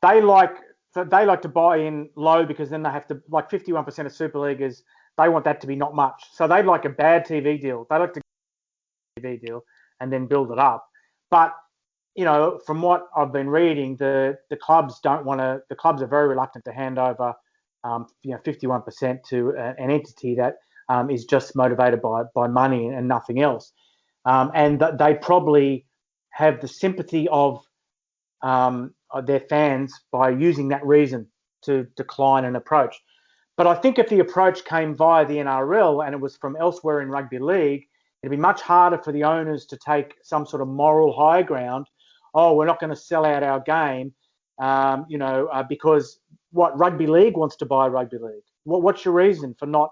they like to buy in low because then they have to, like 51% of Super Leaguers, they want that to be not much. So they'd like a bad TV deal. They like to get a TV deal and then build it up. But from what I've been reading, the clubs don't want to. The clubs are very reluctant to hand over 51% to an entity that is just motivated by money and nothing else. And they probably have the sympathy of their fans by using that reason to decline an approach. But I think if the approach came via the NRL and it was from elsewhere in rugby league, it'd be much harder for the owners to take some sort of moral high ground. Oh, we're not going to sell out our game, because rugby league wants to buy rugby league. What's your reason for not?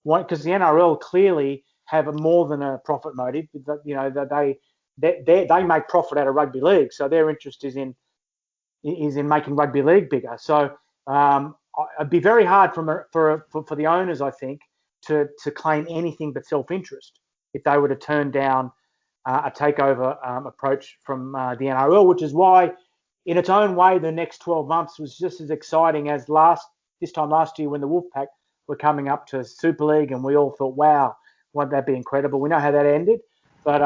Because the NRL clearly have more than a profit motive. That they make profit out of rugby league, so their interest is in making rugby league bigger. So it'd be very hard for the owners, I think, to claim anything but self-interest if they were to turn down a takeover approach from the NRL, which is why, in its own way, the next 12 months was just as exciting as this time last year when the Wolfpack were coming up to Super League, and we all thought, wow, won't that be incredible? We know how that ended, but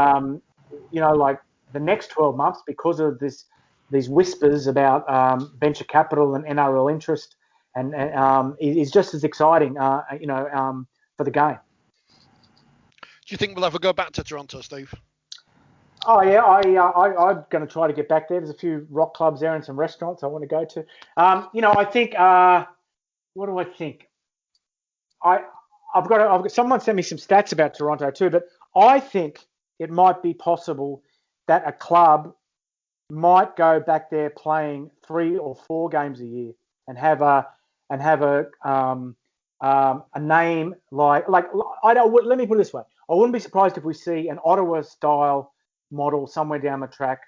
like the next 12 months, because of these whispers about venture capital and NRL interest, and is just as exciting, for the game. Do you think we'll ever go back to Toronto, Steve? Oh yeah, I'm going to try to get back there. There's a few rock clubs there and some restaurants I want to go to. I think. What do I think? I've got someone sent me some stats about Toronto too, but I think it might be possible that a club might go back there playing 3 or 4 games a year and have a name like I don't. Let me put it this way: I wouldn't be surprised if we see an Ottawa style model somewhere down the track,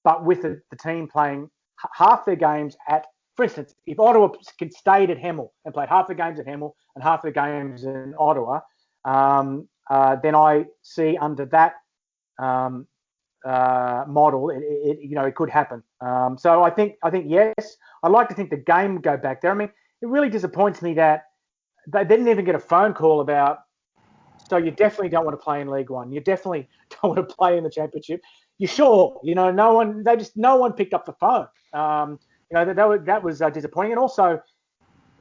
but with the team playing half their games at. For instance, if Ottawa stayed at Hemel and played half the games at Hemel and half the games in Ottawa, then I see under that model, it could happen. So I think yes, I'd like to think the game would go back there. I mean, it really disappoints me that they didn't even get a phone call about. So you definitely don't want to play in League One. You definitely don't want to play in the Championship. You sure? No one picked up the phone. That was disappointing. And also,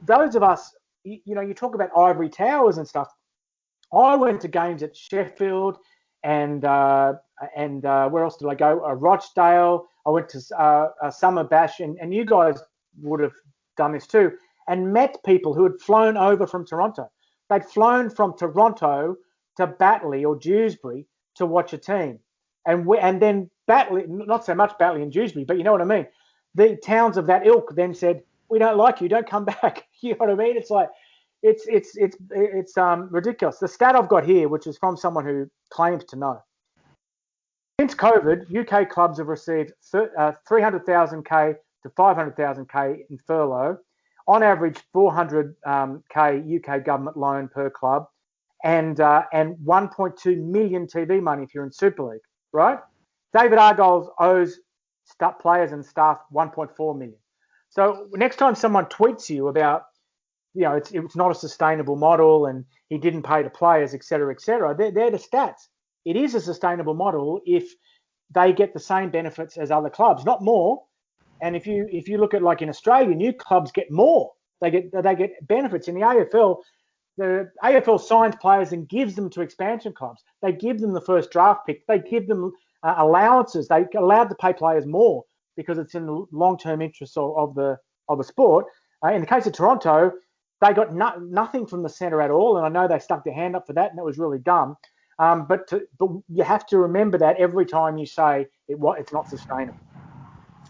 those of us, you talk about ivory towers and stuff. I went to games at Sheffield and where else did I go? Rochdale. I went to Summer Bash, and you guys would have done this too, and met people who had flown over from Toronto. They'd flown from Toronto to Batley or Dewsbury to watch a team, and then Batley, not so much Batley and Dewsbury, but you know what I mean. The towns of that ilk then said, "We don't like you. Don't come back." You know what I mean? It's like, it's ridiculous. The stat I've got here, which is from someone who claims to know. Since COVID, UK clubs have received 300,000K to 500,000K in furlough, on average 400K UK government loan per club, and 1.2 million TV money if you're in Super League, right? David Argyle owes players and staff 1.4 million. So next time someone tweets you about, it's not a sustainable model and he didn't pay the players, et cetera, they're the stats. It is a sustainable model if they get the same benefits as other clubs, not more. And if you look at, like in Australia, new clubs get more. They get benefits. In the AFL signs players and gives them to expansion clubs. They give them the first draft pick. They give them allowances. They're allowed to pay players more because it's in the long-term interests of the sport. In the case of Toronto, they got nothing from the centre at all, and I know they stuck their hand up for that, and that was really dumb. But you have to remember that every time you say it's not sustainable.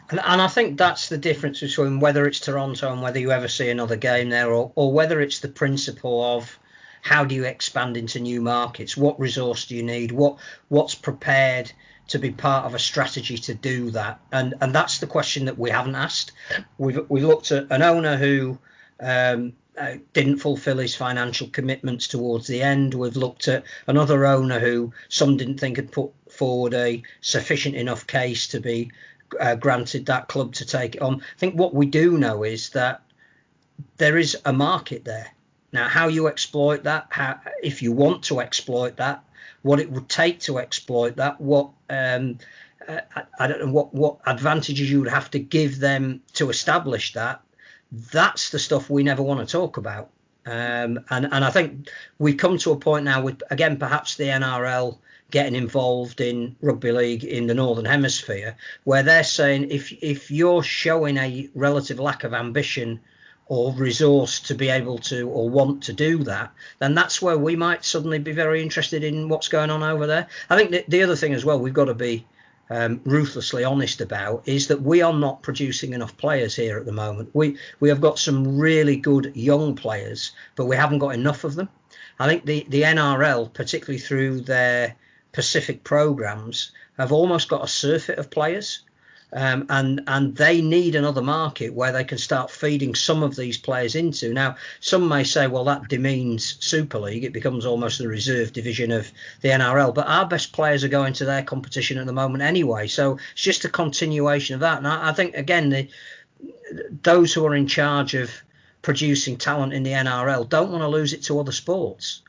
And I think that's the difference between whether it's Toronto and whether you ever see another game there, or whether it's the principle of how do you expand into new markets? What resource do you need? What's prepared to be part of a strategy to do that? And that's the question that we haven't asked. We looked at an owner who didn't fulfil his financial commitments towards the end. We've looked at another owner who some didn't think had put forward a sufficient enough case to be granted that club to take it on. I think what we do know is that there is a market there. Now, how you exploit that, if you want to exploit that, what it would take to exploit that, I don't know what advantages you would have to give them to establish that. That's the stuff we never want to talk about. And I think we've come to a point now with, again, perhaps the NRL getting involved in rugby league in the Northern Hemisphere, where they're saying if you're showing a relative lack of ambition or resource to be able to or want to do that, then that's where we might suddenly be very interested in what's going on over there. I think the other thing as well we've got to be ruthlessly honest about is that we are not producing enough players here at the moment. We have got some really good young players, but we haven't got enough of them. I think the NRL, particularly through their Pacific programs, have almost got a surfeit of players, and they need another market where they can start feeding some of these players into. Now, some may say, well, that demeans Super League. It becomes almost the reserve division of the NRL. But our best players are going to their competition at the moment anyway. So it's just a continuation of that. And I think, again, those who are in charge of producing talent in the NRL don't want to lose it to other sports.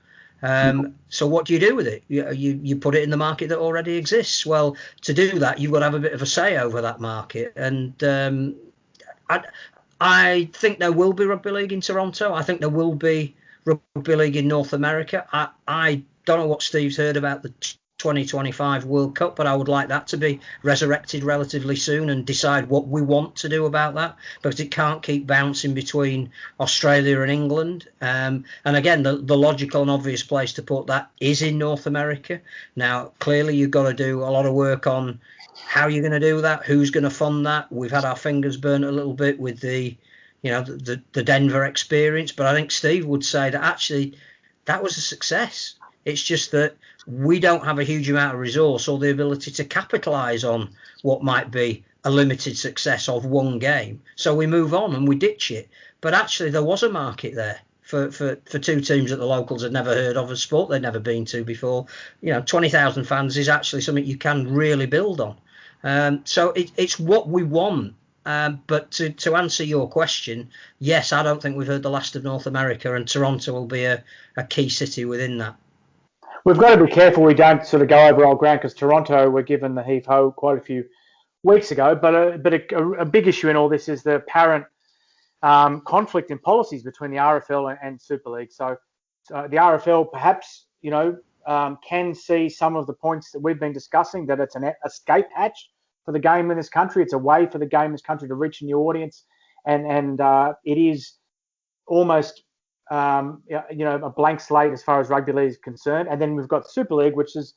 So what do you do with it? You put it in the market that already exists. Well, to do that, you've got to have a bit of a say over that market. And I think there will be rugby league in Toronto. I think there will be rugby league in North America. I don't know what Steve's heard about the 2025 World Cup, but I would like that to be resurrected relatively soon and decide what we want to do about that, because it can't keep bouncing between Australia and England. And again, the logical and obvious place to put that is in North America. Now, clearly, you've got to do a lot of work on how you're going to do that, who's going to fund that. We've had our fingers burnt a little bit with the Denver experience, but I think Steve would say that actually that was a success. It's just that we don't have a huge amount of resource or the ability to capitalise on what might be a limited success of one game. So we move on and we ditch it. But actually, there was a market there for two teams that the locals had never heard of, a sport they'd never been to before. 20,000 fans is actually something you can really build on. So it's what we want. But to answer your question, yes, I don't think we've heard the last of North America, and Toronto will be a key city within that. We've got to be careful we don't sort of go over old ground, because Toronto were given the heave-ho quite a few weeks ago. But a big issue in all this is the apparent conflict in policies between the RFL and Super League. So the RFL perhaps, can see some of the points that we've been discussing, that it's an escape hatch for the game in this country. It's a way for the game in this country to reach a new audience. And it is almost a blank slate as far as rugby league is concerned. And then we've got Super League, which is,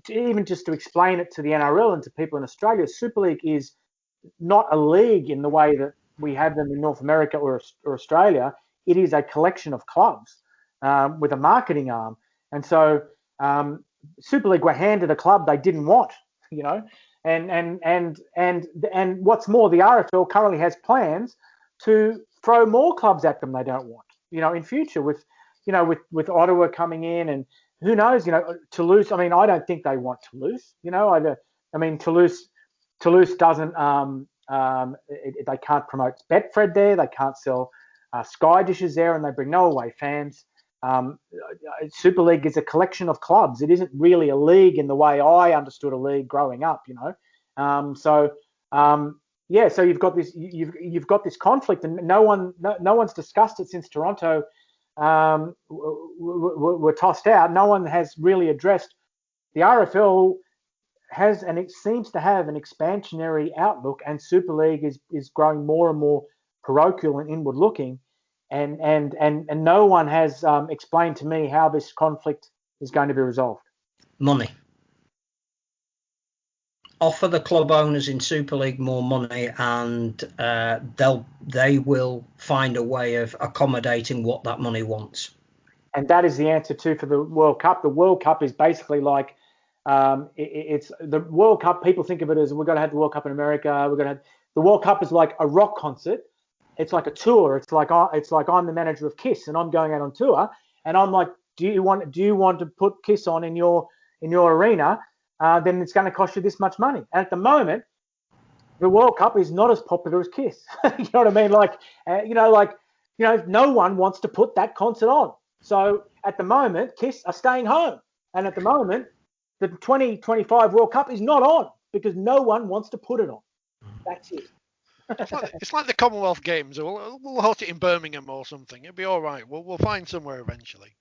even just to explain it to the NRL and to people in Australia, Super League is not a league in the way that we have them in North America or Australia. It is a collection of clubs with a marketing arm. And so Super League were handed a club they didn't want, and what's more, the RFL currently has plans to throw more clubs at them they don't want, in future with Ottawa coming in, and who knows, Toulouse. I mean, I don't think they want Toulouse, Toulouse doesn't, they can't promote Betfred there. They can't sell Sky dishes there, and they bring no away fans. Super League is a collection of clubs. It isn't really a league in the way I understood a league growing up, So you've got this conflict, and no one's discussed it since Toronto were tossed out. No one has really addressed. The RFL has, and it seems to have, an expansionary outlook, and Super League is growing more and more parochial and inward looking. and no one has explained to me how this conflict is going to be resolved. Money. Offer the club owners in Super League more money, and they will find a way of accommodating what that money wants. And that is the answer too for the World Cup. The World Cup is basically like it's the World Cup. People think of it as we're going to have the World Cup in America. The World Cup is like a rock concert. It's like a tour. It's like I'm the manager of Kiss and I'm going out on tour, and I'm like, do you want to put Kiss on in your arena? Then it's going to cost you this much money. And at the moment, the World Cup is not as popular as Kiss. You know what I mean? No one wants to put that concert on. So at the moment, Kiss are staying home. And at the moment, the 2025 World Cup is not on because no one wants to put it on. That's it. It's like the Commonwealth Games. We'll host it in Birmingham or something. It'll be all right. We'll find somewhere eventually.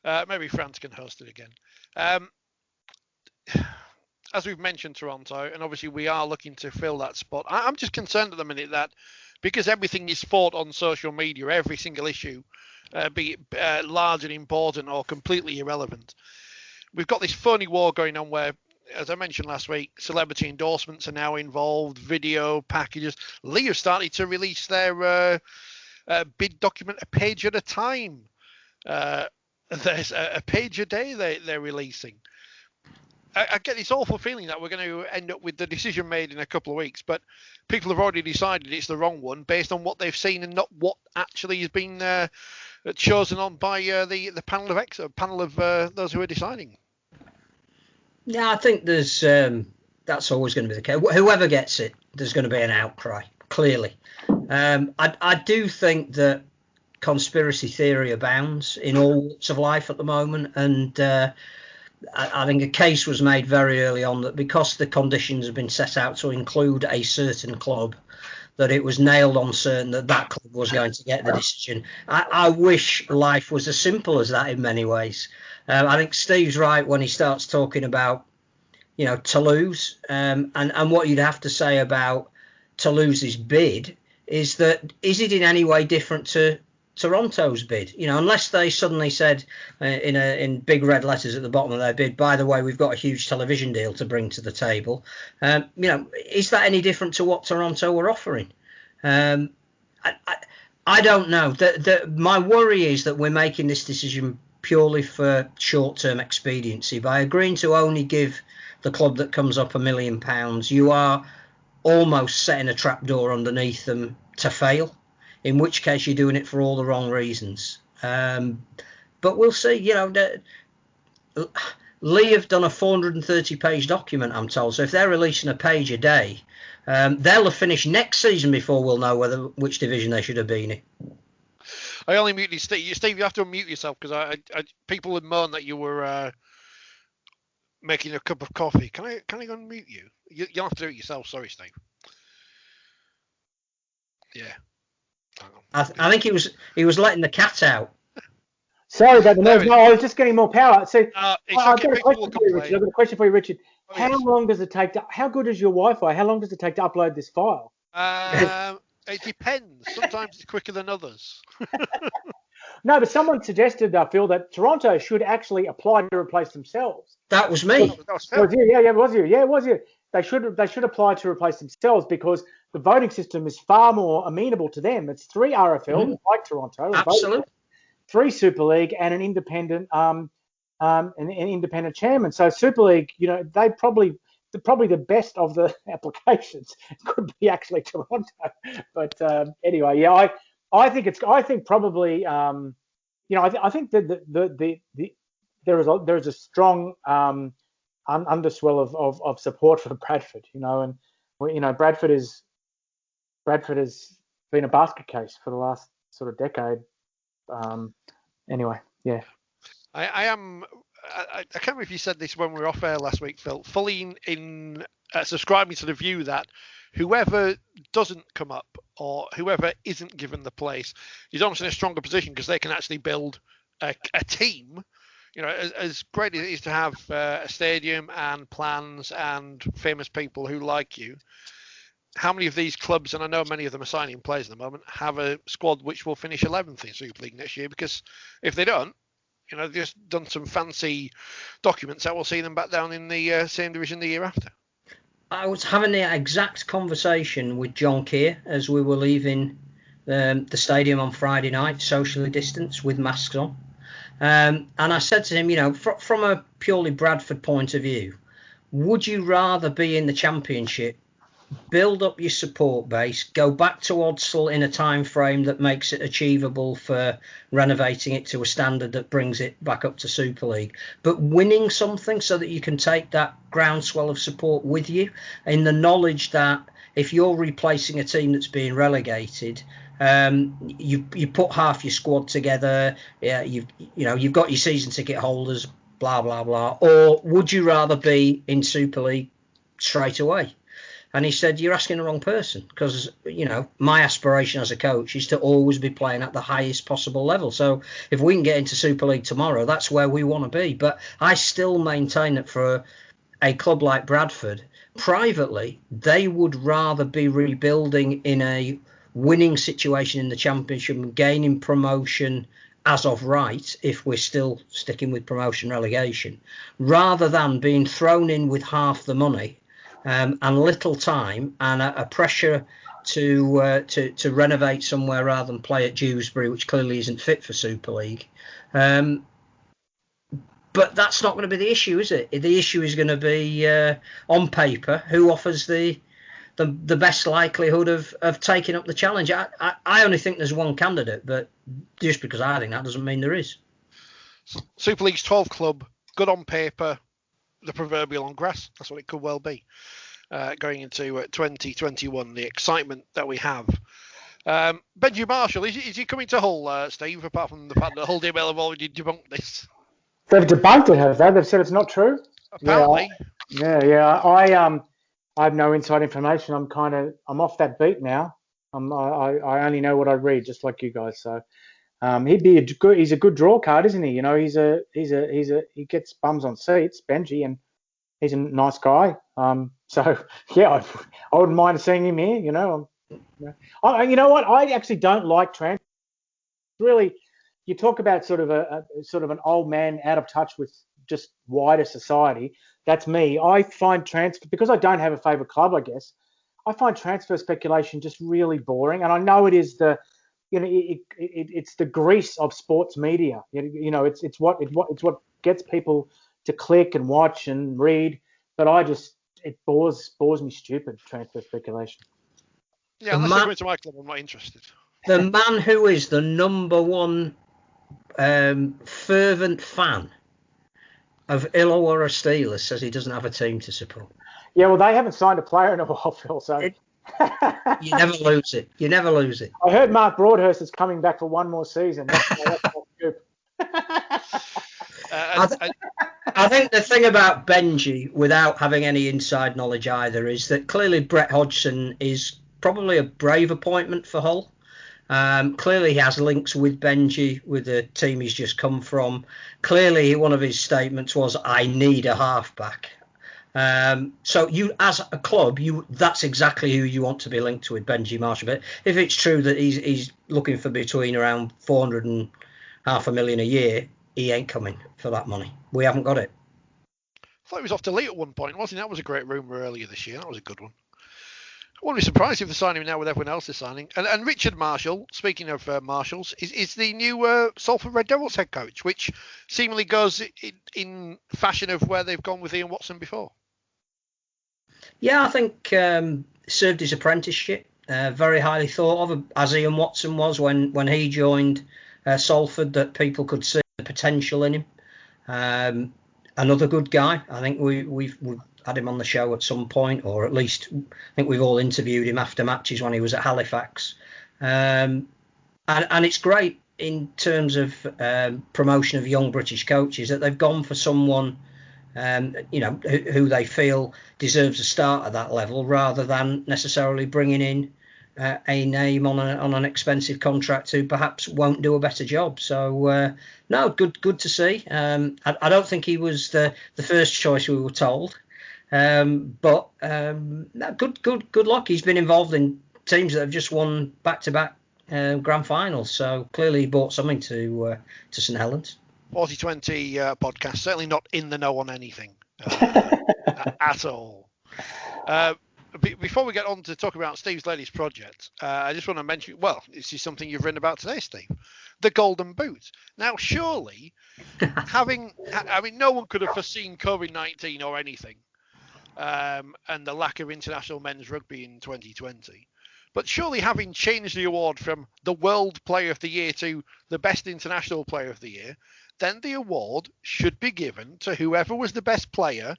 Maybe France can host it again. As we've mentioned, Toronto, and obviously we are looking to fill that spot. I'm just concerned at the minute that because everything is fought on social media, every single issue, be it large and important or completely irrelevant, we've got this phony war going on where, as I mentioned last week, celebrity endorsements are now involved, video packages. Lee have started to release their bid document a page at a time. There's a page a day they're releasing. I get this awful feeling that we're going to end up with the decision made in a couple of weeks, but people have already decided it's the wrong one based on what they've seen and not what actually has been chosen on by the panel of those who are deciding. Yeah, I think there's that's always going to be the case. Whoever gets it, there's going to be an outcry, clearly. I do think that conspiracy theory abounds in all walks of life at the moment, and I think a case was made very early on that because the conditions have been set out to include a certain club, that it was nailed on certain that club was going to get the decision. I wish life was as simple as that in many ways. I think Steve's right when he starts talking about, Toulouse, and what you'd have to say about Toulouse's bid is that, is it in any way different to Toronto's bid? Unless they suddenly said in big red letters at the bottom of their bid, by the way, we've got a huge television deal to bring to the table. Is that any different to what Toronto were offering? I don't know. My worry is that we're making this decision purely for short-term expediency. By agreeing to only give the club that comes up £1 million, you are almost setting a trapdoor underneath them to fail, in which case you're doing it for all the wrong reasons. But we'll see. Lee have done a 430-page document, I'm told. So if they're releasing a page a day, they'll have finished next season before we'll know which division they should have been in. I only muted Steve. Steve, you have to unmute yourself because people would moan that you were making a cup of coffee. Can I unmute you? You'll have to do it yourself. Sorry, Steve. Yeah. I think he was letting the cat out. Sorry about the noise. No, I was just getting more power. So I've got a question for you, Richard. How long does it take how good is your Wi-Fi? How long does it take to upload this file? It depends. Sometimes it's quicker than others. No, but someone suggested, Phil, that Toronto should actually apply to replace themselves. That was me. That was Phil. Yeah, it was you. Yeah, it was you. They should apply to replace themselves because the voting system is far more amenable to them. It's 3 RFL, like Toronto. Absolutely. 3 Super League and an independent chairman. So Super League, they probably the best of the applications could be actually Toronto. But anyway, yeah, I think probably I think that there is a strong underswell of support for Bradford, and Bradford has been a basket case for the last sort of decade. Anyway, yeah. I can't remember if you said this when we were off air last week, Phil, fully in subscribing to the view that whoever doesn't come up or whoever isn't given the place is almost in a stronger position because they can actually build a team. As great as it is to have a stadium and plans and famous people who like you, how many of these clubs, and I know many of them are signing players at the moment, have a squad which will finish 11th in Super League next year? Because if they don't, they've just done some fancy documents that will see them back down in the same division the year after. I was having the exact conversation with John Keir as we were leaving the stadium on Friday night, socially distanced with masks on. And I said to him, from a purely Bradford point of view, would you rather be in the Championship, build up your support base, go back to Odsal in a time frame that makes it achievable for renovating it to a standard that brings it back up to Super League, but winning something so that you can take that groundswell of support with you, in the knowledge that if you're replacing a team that's being relegated, you put half your squad together, you've got your season ticket holders, blah blah blah, or would you rather be in Super League straight away? And he said, you're asking the wrong person, because, my aspiration as a coach is to always be playing at the highest possible level. So if we can get into Super League tomorrow, that's where we want to be. But I still maintain that for a club like Bradford, privately, they would rather be rebuilding in a winning situation in the Championship and gaining promotion as of right, if we're still sticking with promotion relegation, rather than being thrown in with half the money and little time and a pressure to renovate somewhere rather than play at Dewsbury, which clearly isn't fit for Super League. But that's not going to be the issue, is it? The issue is going to be on paper who offers the best likelihood of taking up the challenge. I only think there's one candidate, but just because I think that doesn't mean there is. Super League's 12th club, good on paper, the proverbial on grass. That's what it could well be going into 2021. The excitement that we have. Benji Marshall, is he coming to Hull, Steve? Apart from the fact that Hull DML have already debunked this. They've debunked it, have they? They've said it's not true. Apparently. Yeah. I have no inside information. I'm off that beat now. I only know what I read, just like you guys. So he's a good draw card, isn't he? He gets bums on seats, Benji, and he's a nice guy. So yeah, I wouldn't mind seeing him here. You know what? I actually don't like transfer. Really, you talk about sort of an old man out of touch with just wider society. That's me. I find transfer, because I don't have a favourite club, I guess, I find transfer speculation just really boring. And I know it is it's the grease of sports media. It's what gets people to click and watch and read. But it bores me stupid, transfer speculation. Yeah, unless they're going to my club, I'm not interested. The man who is the number one fervent fan of Illawarra Steelers says he doesn't have a team to support. Yeah, well, they haven't signed a player in a while, Phil. So you never lose it. You never lose it. I heard Mark Broadhurst is coming back for one more season. That's I think the thing about Benji, without having any inside knowledge either, is that clearly Brett Hodgson is probably a brave appointment for Hull. Clearly he has links with Benji, with the team he's just come from. Clearly one of his statements was, I need a halfback. So you, as a club, that's exactly who you want to be linked to with Benji Marshall. But if it's true that he's looking for between around 400 and $500,000 a year, he ain't coming for that money. We haven't got it. I thought he was off to Leeds at one point, wasn't he? That was a great rumour earlier this year. That was a good one. I wouldn't be surprised if they're signing him now with everyone else is signing. And Richard Marshall, speaking of Marshalls, is the new Salford Red Devils head coach, which seemingly goes in fashion of where they've gone with Ian Watson before. Yeah, I think served his apprenticeship, very highly thought of, as Ian Watson was when he joined Salford, that people could see the potential in him. Another good guy. I think we've had him on the show at some point, or at least I think we've all interviewed him after matches when he was at Halifax. And it's great in terms of promotion of young British coaches that they've gone for someone who they feel deserves a start at that level, rather than necessarily bringing in a name on an expensive contract who perhaps won't do a better job. So no, good to see. I don't think he was the first choice we were told. Good luck. He's been involved in teams that have just won back-to-back grand finals, so clearly he brought something to St Helens. 4020 podcast, certainly not in the know on anything at all. Before we get on to talk about Steve's latest project, I just want to mention, well, this is something you've written about today, Steve, the Golden Boot. Now, surely, no one could have foreseen COVID-19 or anything, and the lack of international men's rugby in 2020. But surely having changed the award from the World Player of the Year to the Best International Player of the Year, then the award should be given to whoever was the best player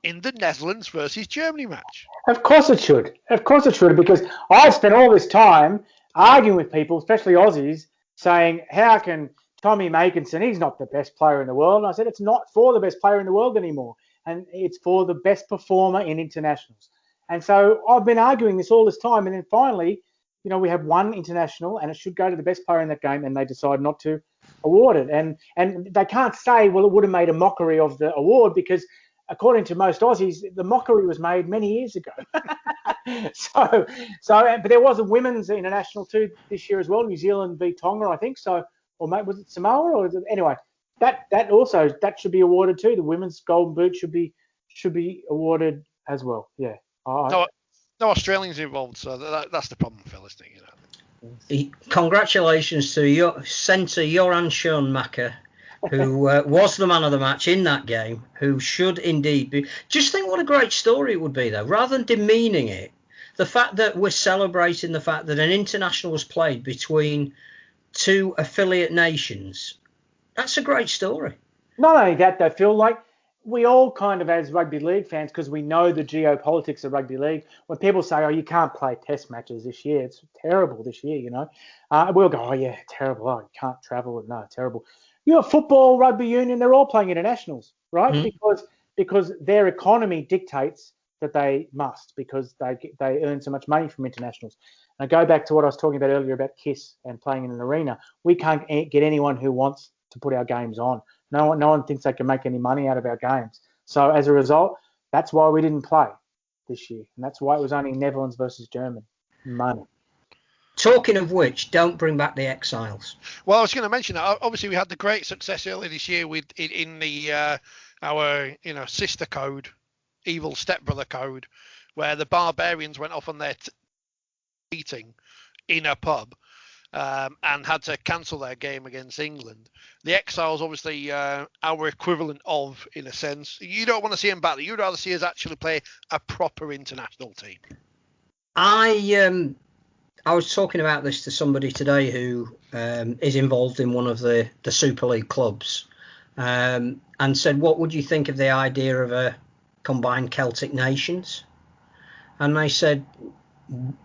in the Netherlands versus Germany match. Of course it should. Of course it should, because I've spent all this time arguing with people, especially Aussies, saying, how can Tommy Makinson, he's not the best player in the world. And I said, it's not for the best player in the world anymore. And it's for the best performer in internationals. And so I've been arguing this all this time. And then finally, we have one international and it should go to the best player in that game. And they decide not to award it. And they can't say, well, it would have made a mockery of the award, because according to most Aussies, the mockery was made many years ago. But there was a women's international too this year as well, New Zealand v Tonga, I think. So, or was it Samoa? Or anyway, that should be awarded too. The women's Golden Boot should be awarded as well. Yeah. No Australians involved, so that's the problem, Phil, isn't it? Congratulations to your centre, Joran Schoenmaker, who was the man of the match in that game, who should indeed be. Just think what a great story it would be, though. Rather than demeaning it, the fact that we're celebrating the fact that an international was played between two affiliate nations, that's a great story. Not only that, though, Phil, like we all kind of, as rugby league fans, because we know the geopolitics of rugby league, when people say, oh, you can't play test matches this year, it's terrible this year, we'll go, oh, yeah, terrible, oh, you can't travel, no, terrible. Football, rugby union, they're all playing internationals, right? Mm-hmm. Because their economy dictates that they must, because they earn so much money from internationals. And I go back to what I was talking about earlier about KISS and playing in an arena. We can't get anyone who wants to put our games on. No one thinks they can make any money out of our games. So as a result, that's why we didn't play this year. And that's why it was only Netherlands versus Germany. Money. Talking of which, don't bring back the exiles. Well, I was going to mention that. Obviously, we had the great success earlier this year in our sister code, evil stepbrother code, where the Barbarians went off on their meeting in a pub and had to cancel their game against England. The exiles, obviously, our equivalent of, in a sense. You don't want to see them back. You'd rather see us actually play a proper international team. I was talking about this to somebody today who is involved in one of the Super League clubs, and said, what would you think of the idea of a combined Celtic nations? And they said,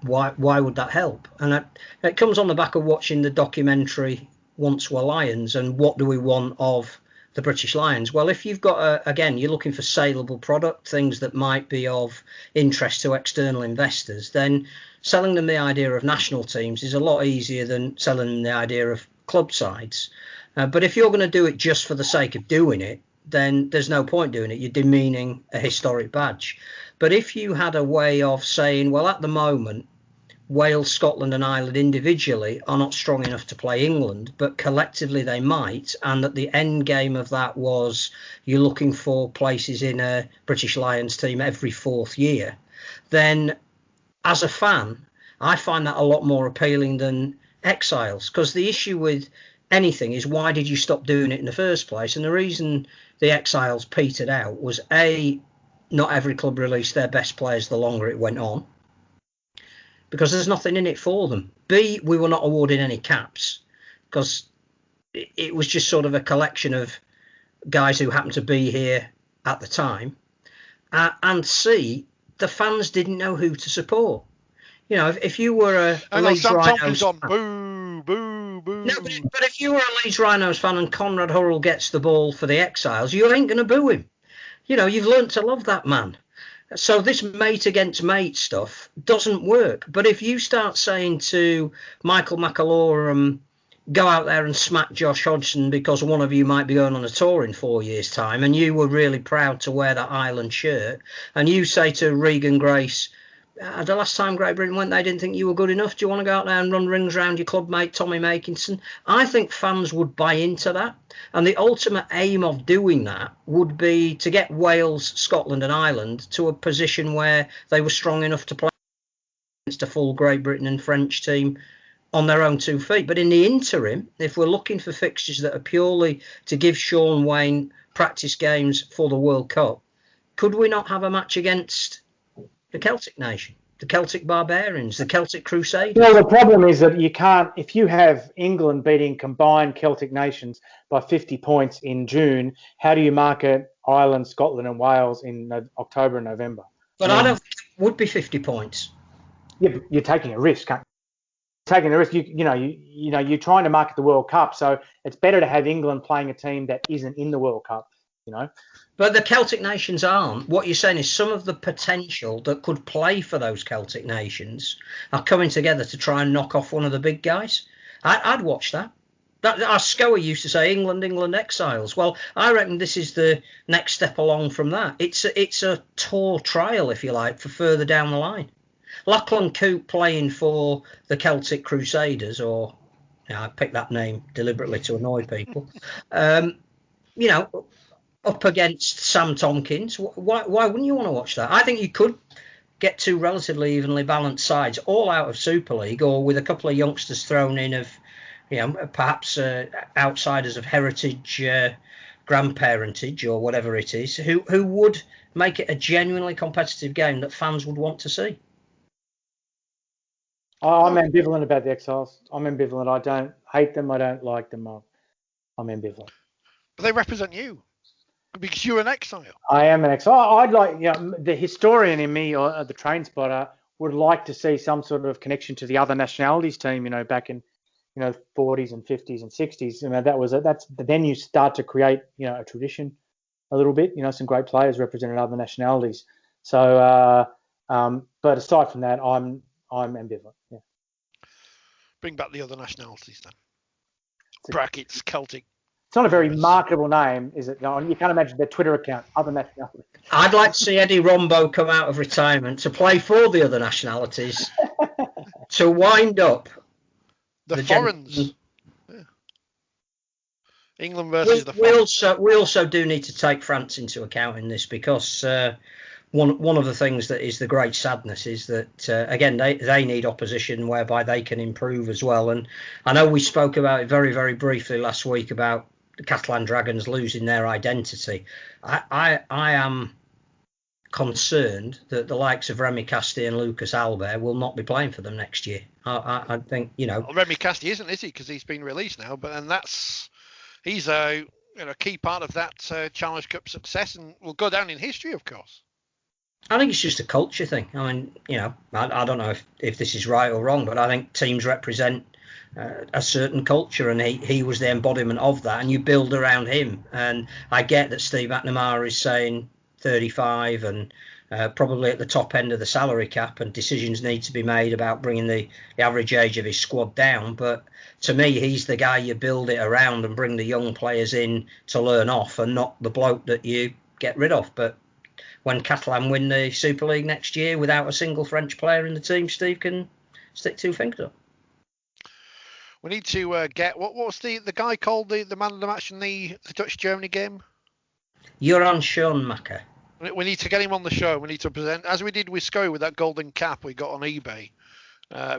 why would that help? And it comes on the back of watching the documentary Once Were Lions and what do we want of the British Lions? Well, if you've got, you're looking for saleable product, things that might be of interest to external investors, then selling them the idea of national teams is a lot easier than selling them the idea of club sides. But if you're going to do it just for the sake of doing it, then there's no point doing it. You're demeaning a historic badge. But if you had a way of saying, well, at the moment, Wales, Scotland and Ireland individually are not strong enough to play England, but collectively they might, and that the end game of that was you're looking for places in a British Lions team every fourth year, then as a fan, I find that a lot more appealing than exiles, because the issue with anything is why did you stop doing it in the first place? And the reason the exiles petered out was A, not every club released their best players the longer it went on, because there's nothing in it for them. B, we were not awarded any caps because it was just sort of a collection of guys who happened to be here at the time. And C, the fans didn't know who to support. If you were a Leeds Rhinos fan, boo, boo, boo. No, but if you were a Leeds Rhinos fan and Conrad Hurrell gets the ball for the exiles, you ain't going to boo him. You've learnt to love that man. So this mate against mate stuff doesn't work. But if you start saying to Michael McAlorum, go out there and smack Josh Hodgson because one of you might be going on a tour in 4 years' time, and you were really proud to wear that Ireland shirt, and you say to Regan Grace, the last time Great Britain went, they didn't think you were good enough. Do you want to go out there and run rings around your club mate, Tommy Makinson? I think fans would buy into that. And the ultimate aim of doing that would be to get Wales, Scotland and Ireland to a position where they were strong enough to play against a full Great Britain and French team on their own 2 feet. But in the interim, if we're looking for fixtures that are purely to give Sean Wayne practice games for the World Cup, could we not have a match against the Celtic nation, the Celtic barbarians, the Celtic crusaders? Well, the problem is that you can't, if you have England beating combined Celtic nations by 50 points in June, how do you market Ireland, Scotland and Wales in October and November? But I don't think it would be 50 points. Yeah, but you're taking a risk, aren't you? Taking a risk. You're trying to market the World Cup, so it's better to have England playing a team that isn't in the World Cup, But the Celtic nations aren't. What you're saying is some of the potential that could play for those Celtic nations are coming together to try and knock off one of the big guys. I'd watch that. Our Scower used to say England exiles. Well, I reckon this is the next step along from that. It's a tour trial, if you like, for further down the line. Lachlan Coote playing for the Celtic Crusaders, or I picked that name deliberately to annoy people. Up against Sam Tompkins. Why wouldn't you want to watch that? I think you could get 2 relatively evenly balanced sides, all out of Super League, or with a couple of youngsters thrown in of, perhaps outsiders of heritage, grandparentage, or whatever it is, who would make it a genuinely competitive game that fans would want to see. I'm ambivalent about the Exiles. I'm ambivalent. I don't hate them. I don't like them. I'm ambivalent. But they represent you. Because you're an exile. I am an exile. I'd like, the historian in me, or the train spotter, would like to see some sort of connection to the other nationalities team. Back in, 40s and 50s and 60s. Then you start to create, a tradition, a little bit. Some great players represented other nationalities. So, but aside from that, I'm ambivalent. Yeah. Bring back the other nationalities then. Brackets Celtic. It's not a very marketable name, is it? You can't imagine their Twitter account, other nationalities. I'd like to see Eddie Rombo come out of retirement to play for the other nationalities, to wind up the foreigners. Yeah. England versus the foreigners. We also do need to take France into account in this, because one of the things that is the great sadness is that, again, they need opposition whereby they can improve as well. And I know we spoke about it very, very briefly last week about the Catalan Dragons losing their identity. I am concerned that the likes of Remy Castille and Lucas Albert will not be playing for them next year. I think, Well, Remy Castille isn't, is he? Because he's been released now. He's a key part of that Challenge Cup success, and will go down in history, of course. I think it's just a culture thing. I mean, I don't know if this is right or wrong, but I think teams represent a certain culture, and he was the embodiment of that, and you build around him. And I get that Steve McNamara is saying 35 and probably at the top end of the salary cap, and decisions need to be made about bringing the average age of his squad down. But to me, he's the guy you build it around and bring the young players in to learn off, and not the bloke that you get rid of. But when Catalan win the Super League next year without a single French player in the team, Steve can stick 2 fingers up. We need to get what was the guy called the man of the match in the Dutch Germany game? Joran Schoenmaker. We need to get him on the show. We need to present, as we did with Scully with that golden cap we got on eBay,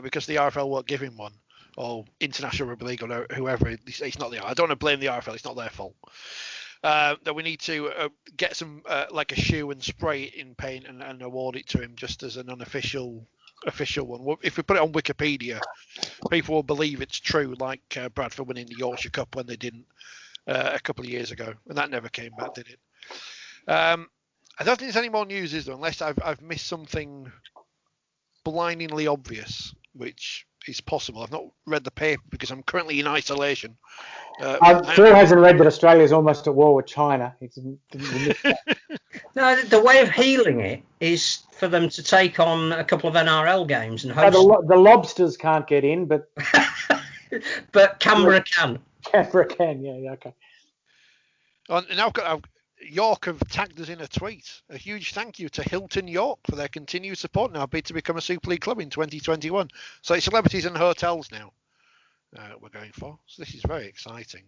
because the RFL won't give him one, or International Rugby League, or whoever. It's not I don't want to blame the RFL. It's not their fault. That we need to get some like a shoe and spray it in paint and award it to him just as an unofficial one. If we put it on Wikipedia, people will believe it's true, like Bradford winning the Yorkshire Cup when they didn't a couple of years ago, and that never came back, did it? I don't think there's any more news, is there? Unless I've missed something blindingly obvious, which is possible. I've not read the paper because I'm currently in isolation. Phil hasn't read that Australia's almost at war with China. No, the way of healing it is for them to take on a couple of NRL games and host. The lobsters can't get in, but But Canberra can. Canberra can, yeah, okay. And York have tagged us in a tweet. A huge thank you to Hilton York for their continued support. Now bid to become a Super League club in 2021. So it's celebrities and hotels now we're going for. So this is very exciting.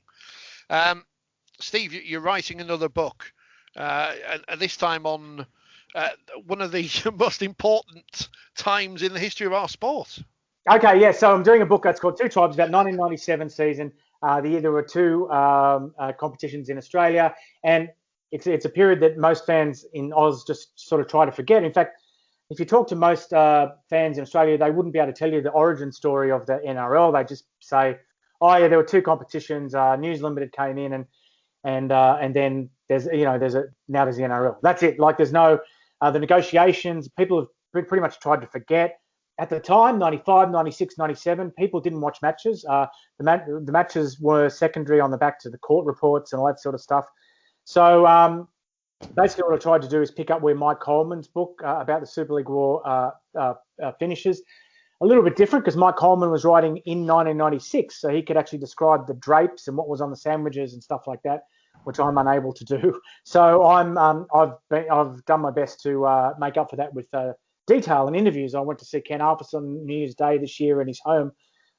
Steve, you're writing another book, and this time on one of the most important times in the history of our sport. Okay, yeah. So I'm doing a book that's called Two Tribes, about 1997 season. The year there were two competitions in Australia, and it's a period that most fans in Oz just sort of try to forget. In fact, if you talk to most fans in Australia, they wouldn't be able to tell you the origin story of the NRL. They just say, "Oh yeah, there were two competitions. News Limited came in, and then there's now there's the NRL. That's it. Like there's no the negotiations. People have pretty much tried to forget." At the time, 95, 96, 97, people didn't watch matches. The matches were secondary on the back to the court reports and all that sort of stuff. So basically what I tried to do is pick up where Mike Coleman's book about the Super League War finishes. A little bit different because Mike Coleman was writing in 1996, so he could actually describe the drapes and what was on the sandwiches and stuff like that, which I'm unable to do. So I've done my best to make up for that with detail and interviews. I went to see Ken Arpus on New Year's Day this year in his home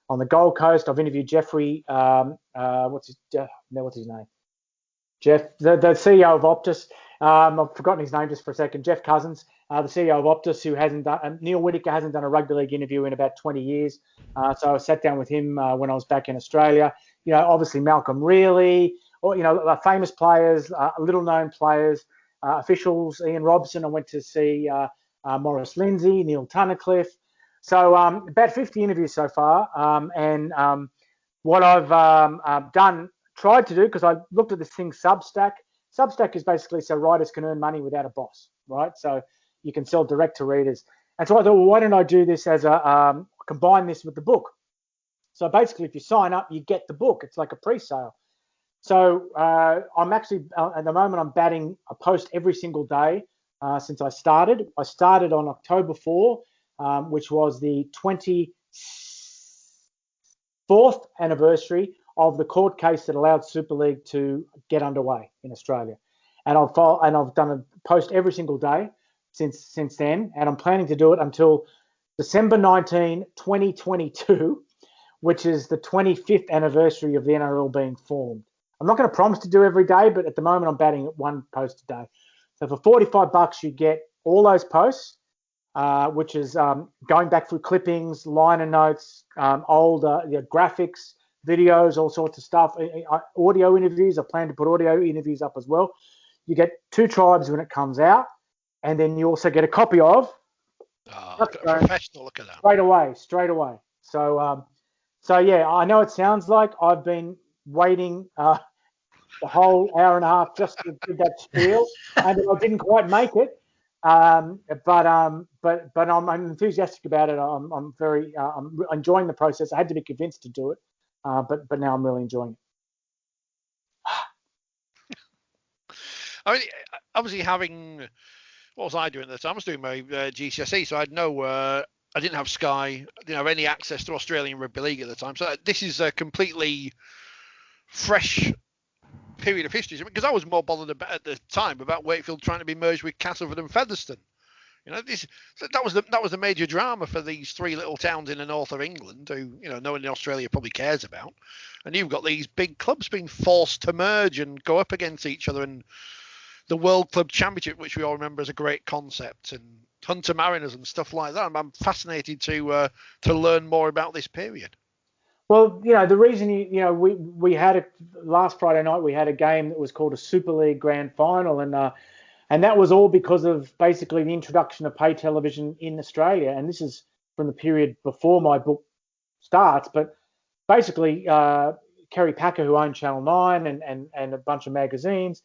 on the Gold Coast. I've interviewed Jeffrey, what's his name? Jeff, the CEO of Optus. I've forgotten his name just for a second. Jeff Cousins, the CEO of Optus, who hasn't done. Neil Whittaker hasn't done a rugby league interview in about 20 years. So I sat down with him when I was back in Australia. Obviously Malcolm Reilly, or famous players, little-known players, officials. Ian Robson. I went to see. Maurice Lindsay, Neil Tunnicliffe. So about 50 interviews so far. And what I've tried to do, because I looked at this thing, Substack. Substack is basically so writers can earn money without a boss, right? So you can sell direct to readers. And so I thought, well, why don't I do this as combine this with the book? So basically, if you sign up, you get the book. It's like a pre-sale. So I'm actually, at the moment, I'm batting a post every single day. Since I started. I started on October 4, which was the 24th anniversary of the court case that allowed Super League to get underway in Australia. And I've done a post every single day since then, and I'm planning to do it until December 19, 2022, which is the 25th anniversary of the NRL being formed. I'm not going to promise to do every day, but at the moment I'm batting at one post a day. So for $45, you get all those posts, which is going back through clippings, liner notes, old graphics, videos, all sorts of stuff, audio interviews. I plan to put audio interviews up as well. You get Two Tribes when it comes out, and then you also get a copy of. Professional, look at that. Straight away. So yeah, I know it sounds like I've been waiting the whole hour and a half just to do that spiel, and I didn't quite make it. But I'm enthusiastic about it. I'm enjoying the process. I had to be convinced to do it, but now I'm really enjoying it. I mean, obviously what was I doing at the time? I was doing my GCSE, so I didn't have Sky, I didn't have any access to Australian Rugby League at the time. So this is a completely fresh period of history, because I was more bothered at the time about Wakefield trying to be merged with Castleford and Featherstone. That was the major drama for these three little towns in the north of England, who no one in Australia probably cares about. And you've got these big clubs being forced to merge and go up against each other, and the World Club Championship, which we all remember as a great concept, and Hunter Mariners and stuff like that. I'm fascinated to learn more about this period. Well, the reason we had it last Friday night. We had a game that was called a Super League Grand Final, and that was all because of basically the introduction of pay television in Australia. And this is from the period before my book starts. But basically, Kerry Packer, who owned Channel 9 and a bunch of magazines,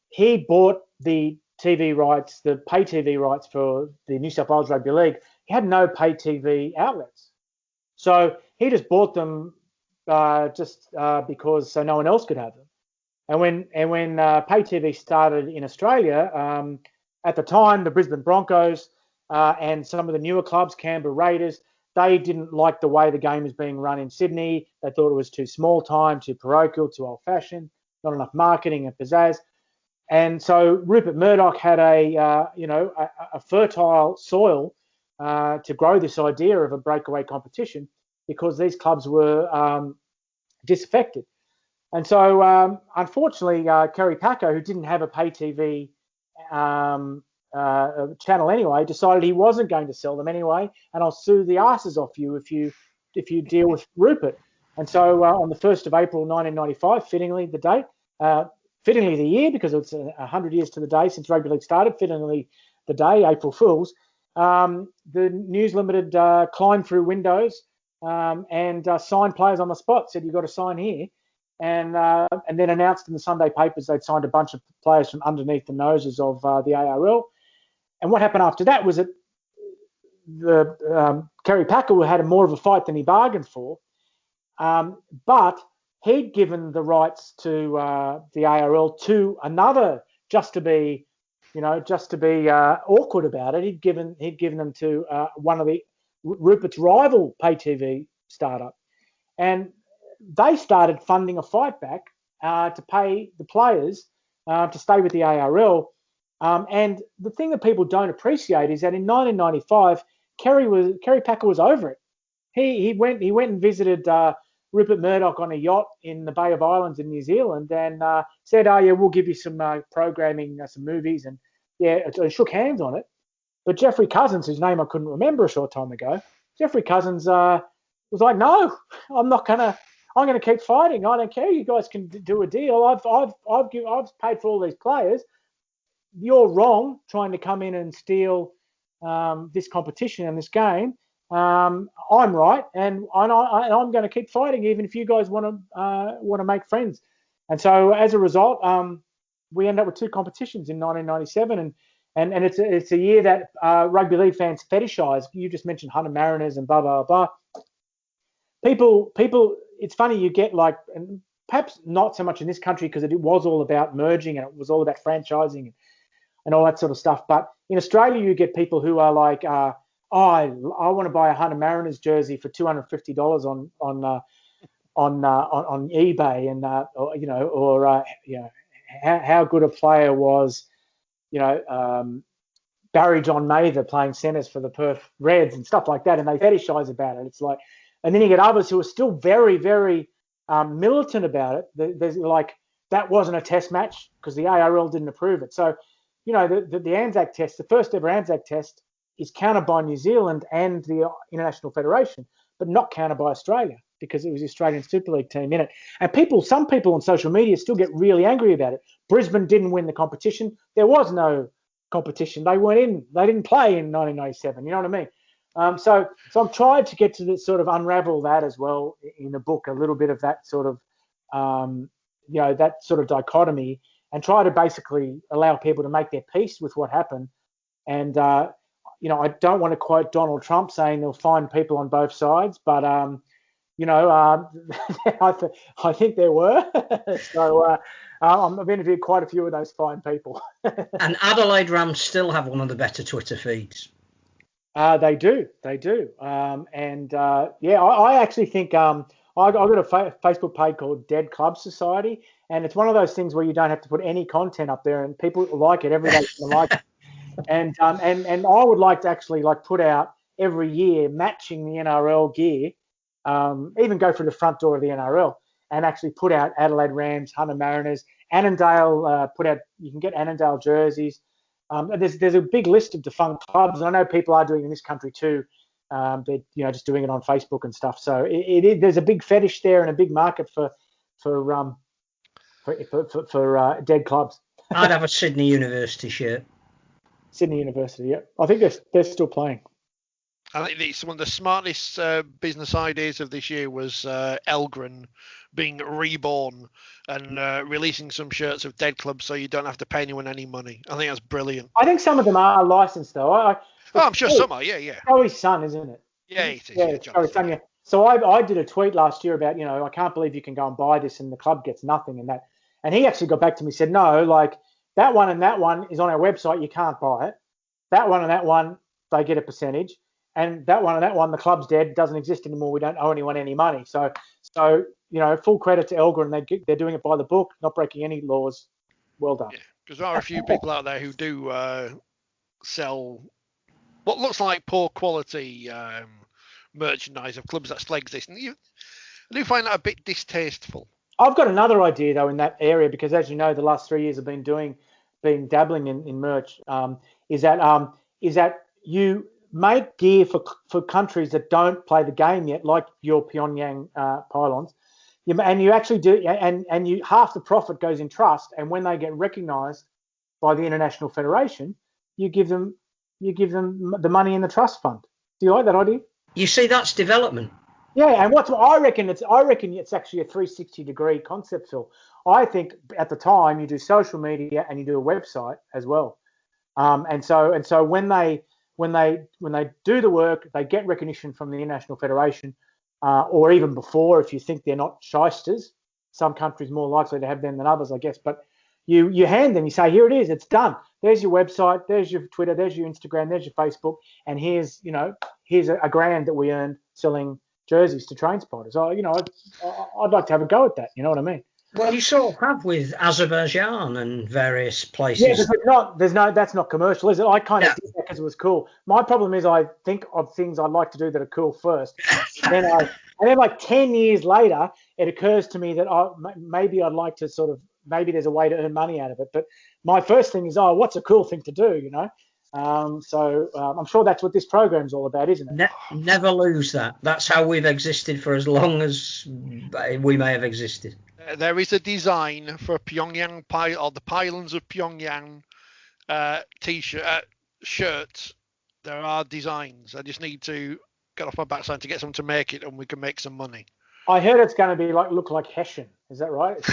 he bought the TV rights, the pay TV rights for the New South Wales Rugby League. He had no pay TV outlets, so he just bought them because so no one else could have them. And when pay TV started in Australia, at the time, the Brisbane Broncos and some of the newer clubs, Canberra Raiders, They didn't like the way the game was being run in Sydney. They thought it was too small time, too parochial, too old-fashioned, not enough marketing and pizzazz. And so Rupert Murdoch had a fertile soil to grow this idea of a breakaway competition, because these clubs were disaffected. And so, unfortunately, Kerry Packer, who didn't have a pay TV channel anyway, decided he wasn't going to sell them anyway, and I'll sue the asses off you if you deal with Rupert. And so, on the 1st of April 1995, fittingly the date, fittingly the year, because it's 100 years to the day since Rugby League started, fittingly the day, April Fools, the News Limited climbed through windows and signed players on the spot, said, you've got to sign here. And then announced in the Sunday papers they'd signed a bunch of players from underneath the noses of the ARL. And what happened after that was that Kerry Packer had more of a fight than he bargained for, but he'd given the rights to the ARL to another, just to be awkward about it. He'd given them to one of the Rupert's rival pay TV startup, and they started funding a fight back to pay the players to stay with the ARL. And the thing that people don't appreciate is that in 1995, Kerry Packer was over it. He went and visited Rupert Murdoch on a yacht in the Bay of Islands in New Zealand, and said, "Oh yeah, we'll give you some programming, some movies," and shook hands on it. But Jeffrey Cousins, whose name I couldn't remember a short time ago, Jeffrey Cousins was like, "No, I'm not gonna. I'm going to keep fighting. I don't care. You guys can do a deal. I've paid for all these players. You're wrong trying to come in and steal this competition and this game. I'm right, and I'm going to keep fighting, even if you guys want to make friends." And so as a result, we end up with 2 competitions in 1997, and it's a year that rugby league fans fetishize. You just mentioned Hunter Mariners and blah blah blah. People. It's funny, you get like, and perhaps not so much in this country because it was all about merging and it was all about franchising and all that sort of stuff. But in Australia, you get people who are like, I want to buy a Hunter Mariners jersey for $250 on eBay, and how good a player was, Barry John Mather playing centres for the Perth Reds and stuff like that, and they fetishize about it. It's like. And then you get others who are still very, very militant about it. There's like, that wasn't a test match because the ARL didn't approve it. So, the Anzac test, the first ever Anzac test, is counted by New Zealand and the International Federation, but not counted by Australia because it was the Australian Super League team in it. And some people on social media still get really angry about it. Brisbane didn't win the competition. There was no competition. They weren't in. They didn't play in 1997. You know what I mean? So I've tried to get to this sort of unravel that as well in the book, a little bit of that sort of, that sort of dichotomy, and try to basically allow people to make their peace with what happened. And, I don't want to quote Donald Trump saying they'll find people on both sides, but, I think there were. So I've interviewed quite a few of those fine people. And Adelaide Rams still have one of the better Twitter feeds. They do. I actually think I got a Facebook page called Dead Club Society, and it's one of those things where you don't have to put any content up there, and people like it every day. Like it. And I would like to actually put out every year matching the NRL gear, even go through the front door of the NRL and actually put out Adelaide Rams, Hunter Mariners, Annandale. You can get Annandale jerseys. There's a big list of defunct clubs, and I know people are doing it in this country too. They're just doing it on Facebook and stuff. So there's a big fetish there and a big market for dead clubs. I'd have a Sydney University shirt. Sydney University, yeah. I think they're still playing. I think it's one of the smartest business ideas of this year was Elgren being reborn and releasing some shirts of dead clubs so you don't have to pay anyone any money. I think that's brilliant. I think some of them are licensed though. I'm sure some are, yeah. Joey's son, isn't it? Yeah, it is. Yeah, Joey's son, yeah. So I did a tweet last year about, I can't believe you can go and buy this and the club gets nothing and that. And he actually got back to me and said, no, that one and that one is on our website. You can't buy it. That one and that one, they get a percentage. and that one, the club's dead, doesn't exist anymore. We don't owe anyone any money. So full credit to Elgar, and they're doing it by the book, not breaking any laws. Well done. Yeah, because there are a few people out there who do sell what looks like poor quality merchandise of clubs that still exist, and I do find that a bit distasteful. I've got another idea though in that area, because as you know, the last 3 years I've been dabbling in merch. Is that you make gear for countries that don't play the game yet, like your Pyongyang pylons, and you actually do, and you half the profit goes in trust, and when they get recognised by the International Federation, you give them the money in the trust fund. Do you like that idea? You see, that's development. Yeah, and I reckon it's actually a 360-degree concept, Phil. I think at the time you do social media and you do a website as well, and so when they do the work, they get recognition from the International Federation, or even before if you think they're not shysters. Some countries more likely to have them than others, I guess. But you hand them, you say, here it is, it's done. There's your website, there's your Twitter, there's your Instagram, there's your Facebook, and here's a grand that we earned selling jerseys to train spotters. So, I'd like to have a go at that. You know what I mean? Well, you sort of have with Azerbaijan and various places. Yeah, that's not commercial, is it? I kind of did that because it was cool. My problem is I think of things I'd like to do that are cool first. and then like 10 years later, it occurs to me that maybe I'd like to maybe there's a way to earn money out of it. But my first thing is, what's a cool thing to do, So I'm sure that's what this program's all about, isn't it? Never lose that. That's how we've existed for as long as we may have existed. There is a design for Pyongyang or the Pylons of Pyongyang t-shirt shirts. There are designs. I just need to get off my backside to get someone to make it, and we can make some money. I heard it's going to be look like Hessian. Is that right?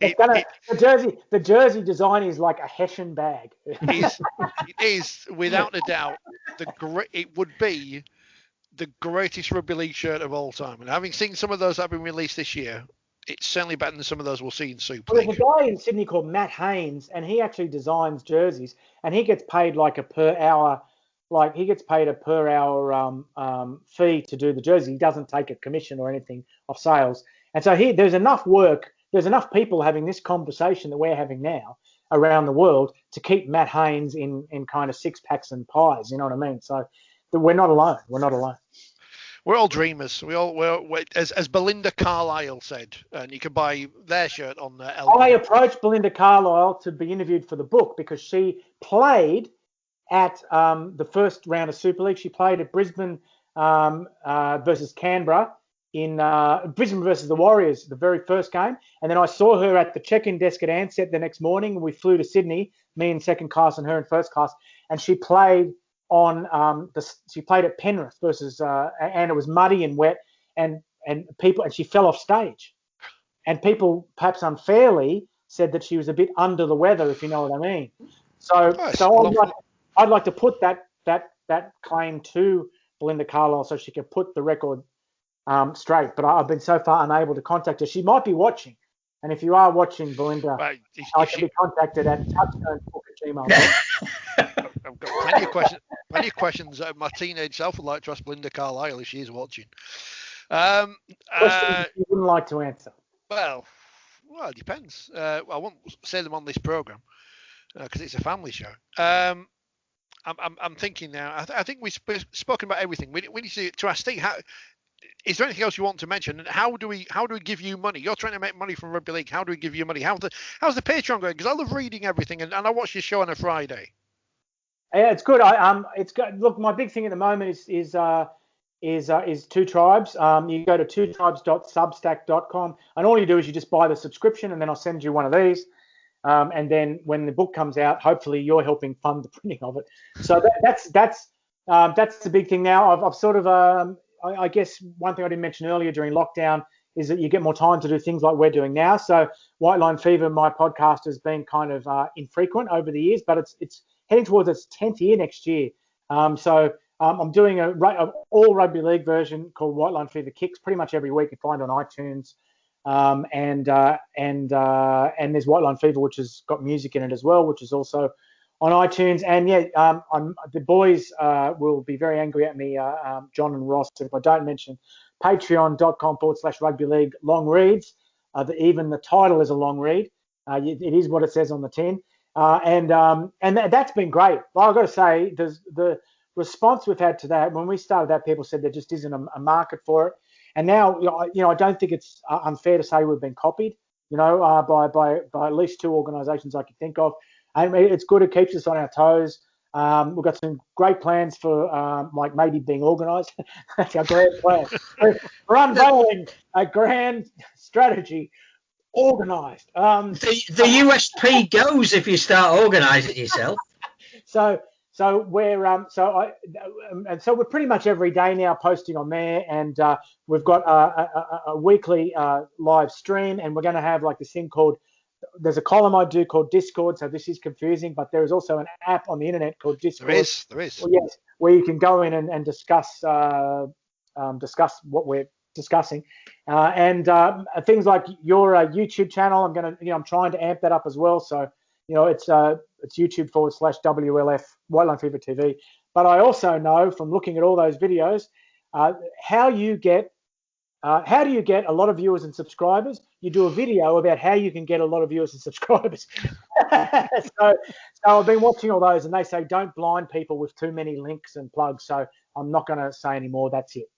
The jersey design is like a Hessian bag. It is without a doubt it would be the greatest rugby league shirt of all time. And having seen some of those that have been released this year, it's certainly better than some of those we'll see in Super League. There's a guy in Sydney called Matt Haynes, and he actually designs jerseys, and he gets paid like a per hour. Like he gets paid a per hour fee to do the jersey. He doesn't take a commission or anything of sales. And so there's enough work. There's enough people having this conversation that we're having now around the world to keep Matt Haynes in kind of six packs and pies. You know what I mean? So we're not alone. We're not alone. We're all dreamers. We're as Belinda Carlisle said, and you can buy their shirt on the album. I approached Belinda Carlisle to be interviewed for the book because she played at the first round of Super League. She played at Brisbane versus Canberra in Brisbane versus the Warriors, the very first game. And then I saw her at the check-in desk at Ansett the next morning. And we flew to Sydney, me in second class and her in first class. And she played she played at Penrith versus and it was muddy and wet and she fell off stage. And people perhaps unfairly said that she was a bit under the weather, if you know what I mean. So I'd like to put that claim to Belinda Carlisle so she can put the record straight. But I've been so far unable to contact her. She might be watching. And if you are watching, Belinda, I can be contacted at touchstonetalk@gmail.com. I've got plenty of questions my teenage self would like to ask Belinda Carlisle if she is watching. Questions you wouldn't like to answer? Well, it depends. I won't say them on this program because it's a family show. I'm thinking now. I think we've spoken about everything. We need to ask Steve. Is there anything else you want to mention? And how do we give you money? You're trying to make money from Rugby League. How do we give you money? How's the Patreon going? Because I love reading everything, and I watch your show on a Friday. Yeah, it's good. It's good. Look, my big thing at the moment is Two Tribes. You go to twotribes.substack.com, and all you do is you just buy the subscription, and then I'll send you one of these. And then when the book comes out, hopefully you're helping fund the printing of it. So that's the big thing now. I've sort of I guess one thing I didn't mention earlier during lockdown is that you get more time to do things like we're doing now. So White Line Fever, my podcast, has been kind of infrequent over the years, but it's heading towards its 10th year next year. So I'm doing a all rugby league version called White Line Fever Kicks pretty much every week. You find on iTunes. And there's White Line Fever, which has got music in it as well, which is also on iTunes. And the boys will be very angry at me, John and Ross, if I don't mention patreon.com/rugby league long reads. Even the title is a long read. It is what it says on the tin. That's been great. Well, I've got to say, the response we've had to that, when we started that, people said there just isn't a market for it. And now, I don't think it's unfair to say we've been copied, by at least two organisations I can think of. And it's good. It keeps us on our toes. We've got some great plans for maybe being organised. That's our grand plan. We're unveiling a grand strategy, organised. The USP goes if you start organising yourself. So we're so we're pretty much every day now posting on there, and we've got a weekly live stream, and we're going to have like this thing called, there's a column I do called Discord, so this is confusing, but there is also an app on the internet called Discord. There is. Well, yes, where you can go in and discuss what we're discussing, and things like your YouTube channel. I'm trying to amp that up as well. So it's YouTube /WLF White Line Fever TV. But I also know from looking at all those videos how do you get a lot of viewers and subscribers? You do a video about how you can get a lot of viewers and subscribers. So I've been watching all those, and they say don't blind people with too many links and plugs. So I'm not going to say any more. That's it.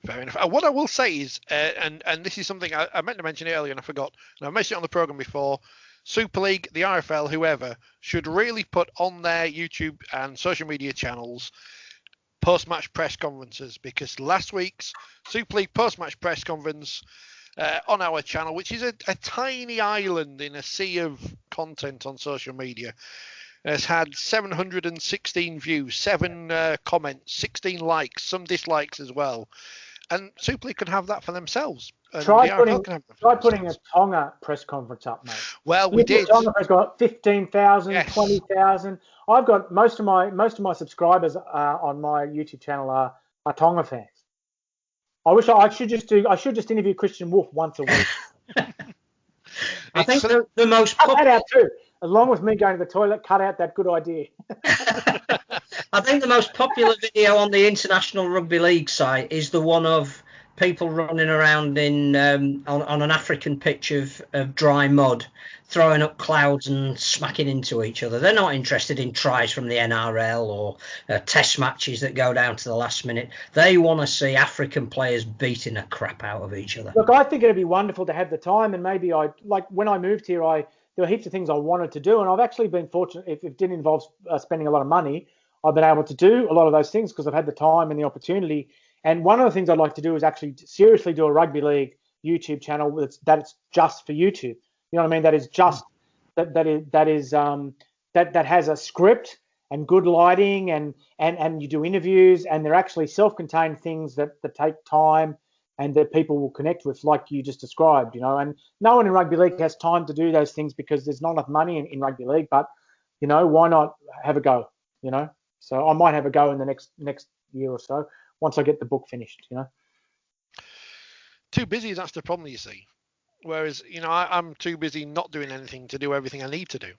Fair enough. What I will say is, and this is something I meant to mention earlier and I forgot, and I've mentioned it on the programme before, Super League, the RFL, whoever, should really put on their YouTube and social media channels post-match press conferences, because last week's Super League post-match press conference on our channel, which is a tiny island in a sea of content on social media, has had 716 views, 7 comments, 16 likes, some dislikes as well. And Super League can have that for themselves. And try putting a Tonga press conference up, mate. Well, we did. Tonga press got 15,000, yes. 20,000. I've got most of my subscribers on my YouTube channel are Tonga fans. I should just interview Christian Wolf once a week. I think the most cut that out too. Along with me going to the toilet, cut out that good idea. I think the most popular video on the International Rugby League site is the one of people running around in on an African pitch of dry mud, throwing up clouds and smacking into each other. They're not interested in tries from the NRL or test matches that go down to the last minute. They want to see African players beating the crap out of each other. Look, I think it'd be wonderful to have the time, and maybe when I moved here, there were heaps of things I wanted to do, and I've actually been fortunate. If it didn't involve spending a lot of money, I've been able to do a lot of those things because I've had the time and the opportunity. And one of the things I'd like to do is actually seriously do a rugby league YouTube channel that's just for YouTube. You know what I mean? That is just that has a script and good lighting and you do interviews, and they're actually self-contained things that take time and that people will connect with, like you just described. And no one in rugby league has time to do those things because there's not enough money in rugby league. But why not have a go? So I might have a go in the next year or so once I get the book finished. Too busy, that's the problem, you see. Whereas I'm too busy not doing anything to do everything I need to do.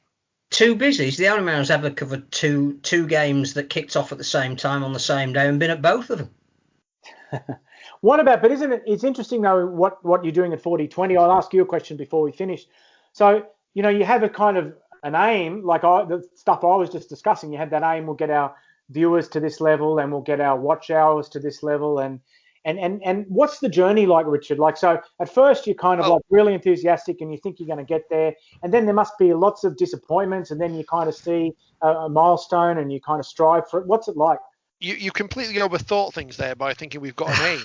Too busy is the only man who's ever covered two games that kicked off at the same time on the same day and been at both of them. But isn't it? It's interesting though what you're doing at 4020. I'll ask you a question before we finish. So you have a kind of an aim, like the stuff I was just discussing. You had that aim: we'll get our viewers to this level, and we'll get our watch hours to this level. And what's the journey like, Richard? Like, so at first you're kind of like really enthusiastic, and you think you're going to get there, and then there must be lots of disappointments, and then you kind of see a milestone, and you kind of strive for it. What's it like? You completely overthought things there by thinking we've got an aim,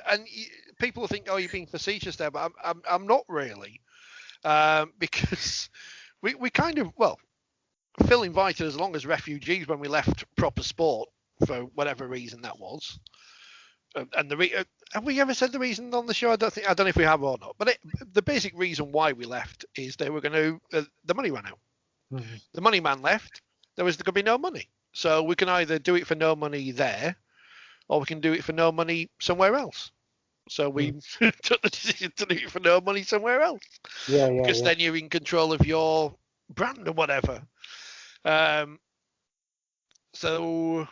and people think, oh, you're being facetious there, but I'm not really, because we kind of, Phil invited us along as refugees when we left proper sport for whatever reason that was, and have we ever said the reason on the show? I don't know if we have or not, but the basic reason why we left is they were going to the money ran out. Mm-hmm. The money man left. There was going to be no money. So we can either do it for no money there, or we can do it for no money somewhere else. So we took the decision to do it for no money somewhere else. Yeah. Because then you're in control of your brand or whatever. So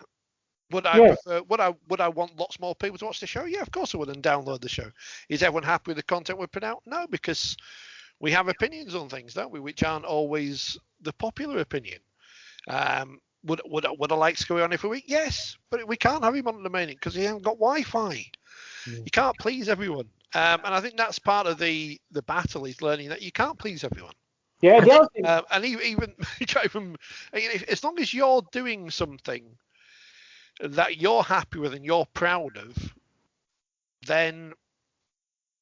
would I prefer? Would I want lots more people to watch the show? Yeah, of course I would, and download the show. Is everyone happy with the content we put out? No, because we have opinions on things, don't we? Which aren't always the popular opinion. Would I like Scully on every week? Yes, but we can't have him on at the minute because he hasn't got Wi-Fi. You can't please everyone, and I think that's part of the battle is learning that you can't please everyone. Yeah, the other thing, and even as long as you're doing something that you're happy with and you're proud of, then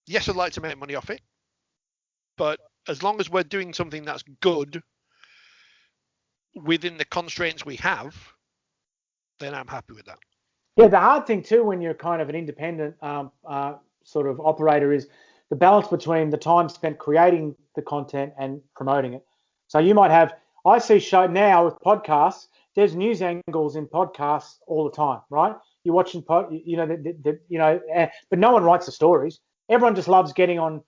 yes, I'd like to make money off it. But as long as we're doing something that's good within the constraints we have, then I'm happy with that. Yeah, the hard thing too when you're kind of an independent sort of operator is the balance between the time spent creating the content and promoting it. So you might have, I see show now with podcasts, there's news angles in podcasts all the time, right? You're watching, but no one writes the stories. Everyone just loves getting on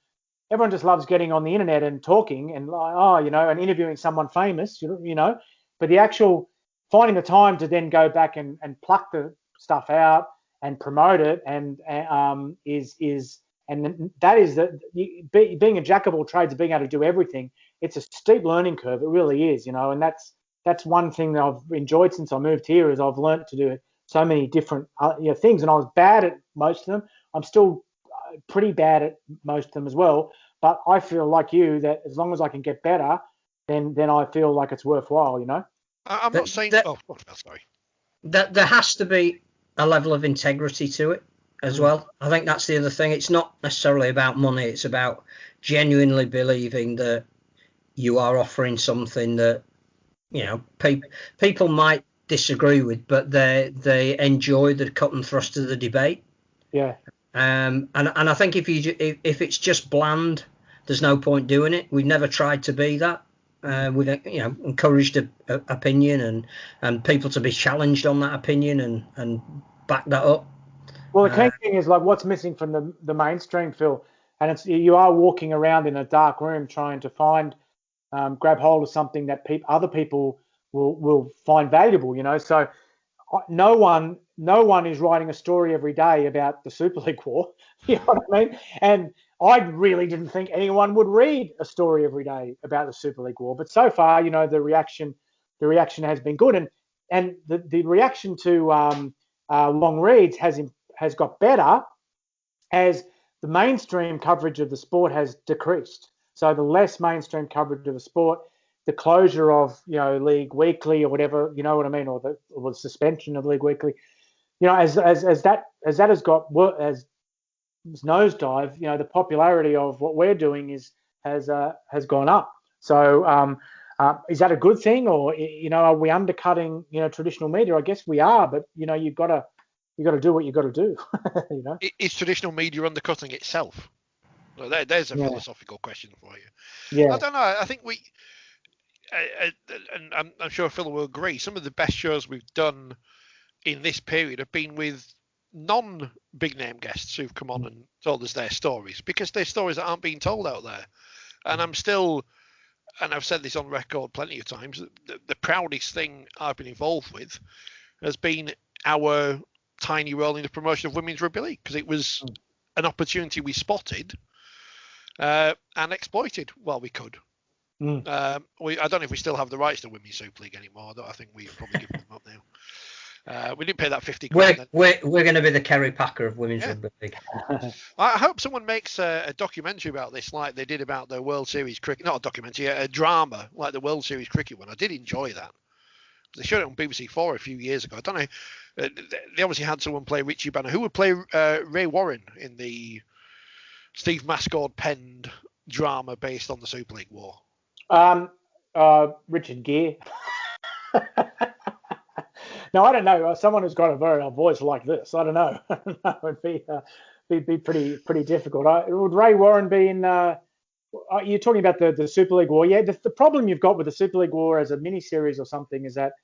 the internet and talking and and interviewing someone famous, but the actual finding the time to then go back and pluck the stuff out and promote it and that is being a jack of all trades, being able to do everything. It's a steep learning curve. It really is, and that's one thing that I've enjoyed since I moved here is I've learned to do so many different things, and I was bad at most of them. I'm still pretty bad at most of them as well, but I feel like you that as long as I can get better, then I feel like it's worthwhile, I'm not saying. Sorry. That there has to be a level of integrity to it as well. I think that's the other thing. It's not necessarily about money. It's about genuinely believing that you are offering something that people might disagree with, but they enjoy the cut and thrust of the debate. Yeah. And I think if it's just bland, there's no point doing it. We've never tried to be that. We've encouraged opinion and people to be challenged on that opinion and back that up. Well, the key thing is like what's missing from the mainstream, Phil, and it's you are walking around in a dark room trying to find grab hold of something that other people will find valuable. So no one is writing a story every day about the Super League war. You know what I mean? And I really didn't think anyone would read a story every day about the Super League war. But so far, the reaction has been good, and the reaction to long reads has got better as the mainstream coverage of the sport has decreased. So the less mainstream coverage of the sport, the closure of League Weekly or whatever, you know what I mean, or the suspension of League Weekly, as that has got as nosedive, the popularity of what we're doing has gone up. So is that a good thing, or are we undercutting traditional media? I guess we are, but you've got to do what you've got to do. Is traditional media undercutting itself? Well, there's a philosophical question for you. Yeah, I don't know. I think we, and I'm sure Phil will agree. Some of the best shows we've done in this period have been with non-big name guests who've come on and told us their stories, because they're stories that aren't being told out there. And I'm still, and I've said this on record plenty of times, the proudest thing I've been involved with has been our tiny role in the promotion of women's rugby league, because it was an opportunity we spotted and exploited while we could. I don't know if we still have the rights to Women's Super League anymore. I think we've probably given them up now. We didn't pay that 50 grand. We're going to be the Kerry Packer of Women's Rugby League. I hope someone makes a documentary about this, like they did about the World Series cricket. Not a documentary, a drama like the World Series cricket one. I did enjoy that. They showed it on BBC 4 a few years ago. I don't know. They obviously had someone play Richie Banner. Who would play Ray Warren in the Steve Mascord penned drama based on the Super League war? Richard Gere. No, I don't know. Someone who's got a voice like this, I don't know. It would be pretty difficult. Would Ray Warren be in? You're talking about the Super League war. Yeah, the problem you've got with the Super League war as a mini series or something is that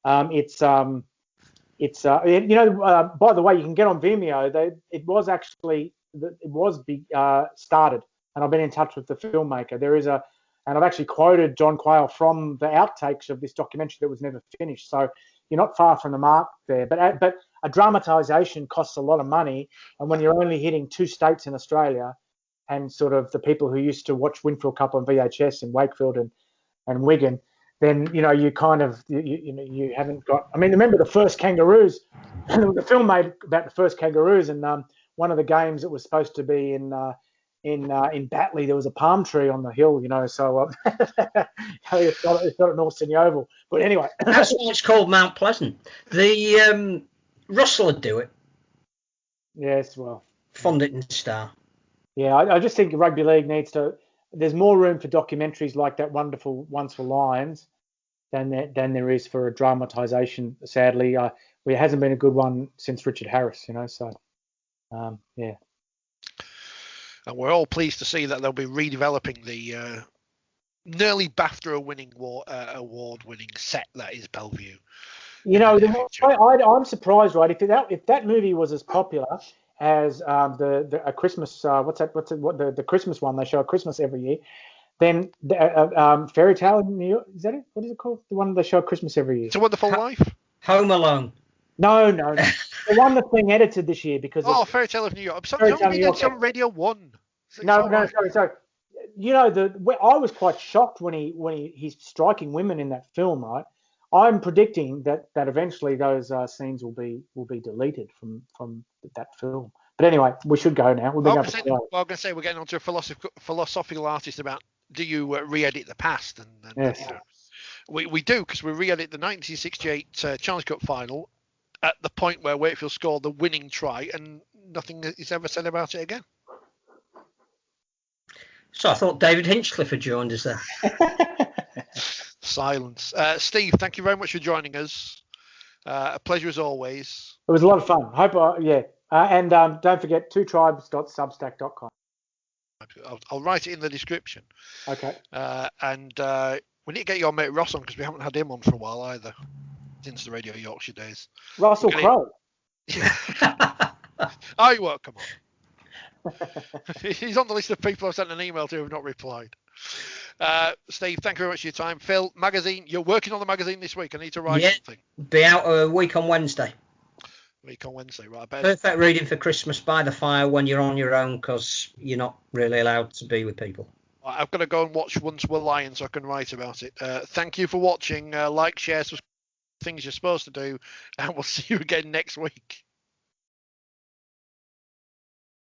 by the way, you can get on Vimeo. It was started, and I've been in touch with the filmmaker. There is a And I've actually quoted John Quayle from the outtakes of this documentary that was never finished. So you're not far from the mark there. But a dramatisation costs a lot of money, and when you're only hitting 2 states in Australia, and sort of the people who used to watch Winfield Cup on VHS in Wakefield and Wigan, then you kind of you haven't got. I mean, remember the first Kangaroos? There was a film made about the first Kangaroos, and one of the games that was supposed to be in Batley, there was a palm tree on the hill, so it's not at Northsydney Oval. But anyway. That's why it's called Mount Pleasant. The Russell would do it. Yes, well. Fund it and Star. Yeah, I just think Rugby League needs to. There's more room for documentaries like that wonderful Once for Lions than there is for a dramatisation. Sadly, it hasn't been a good one since Richard Harris, So, yeah. And we're all pleased to see that they'll be redeveloping the nearly BAFTA award-winning set that is Bellevue. I'm surprised, right? If that movie was as popular as a Christmas the Christmas one, they show at Christmas every year, then Fairy Tale in New York, is that it? What is it called? The one they show at Christmas every year. It's a Wonderful Life. Home Alone. No. The one that's being edited this year because. Fairy Tale of New York. It's on Radio 1. No, sorry. I was quite shocked when he's striking women in that film, right? I'm predicting that eventually those scenes will be deleted from that film. But anyway, we should go now. I'm going to say we're getting onto a philosophical artist about do you re-edit the past? And yes. We do, because we re-edit the 1968 Challenge Cup final at the point where Wakefield scored the winning try, and nothing is ever said about it again. So I thought David Hinchcliffe had joined us there. Silence. Steve, thank you very much for joining us. A pleasure as always. It was a lot of fun. And don't forget 2tribes.substack.com. I'll write it in the description. Okay. And we need to get your mate Ross on, because we haven't had him on for a while either, since the Radio Yorkshire days. Russell Crowe. Oh, you won't come on. He's on the list of people I've sent an email to who have not replied. Steve, thank you very much for your time. Phil, magazine, you're working on the magazine this week. I need to write something. Be out a week on Wednesday. Right. Perfect reading for Christmas by the fire when you're on your own, because you're not really allowed to be with people. I've got to go and watch Once Were Lions so I can write about it. Thank you for watching. Like, share, subscribe, things you're supposed to do, and we'll see you again next week.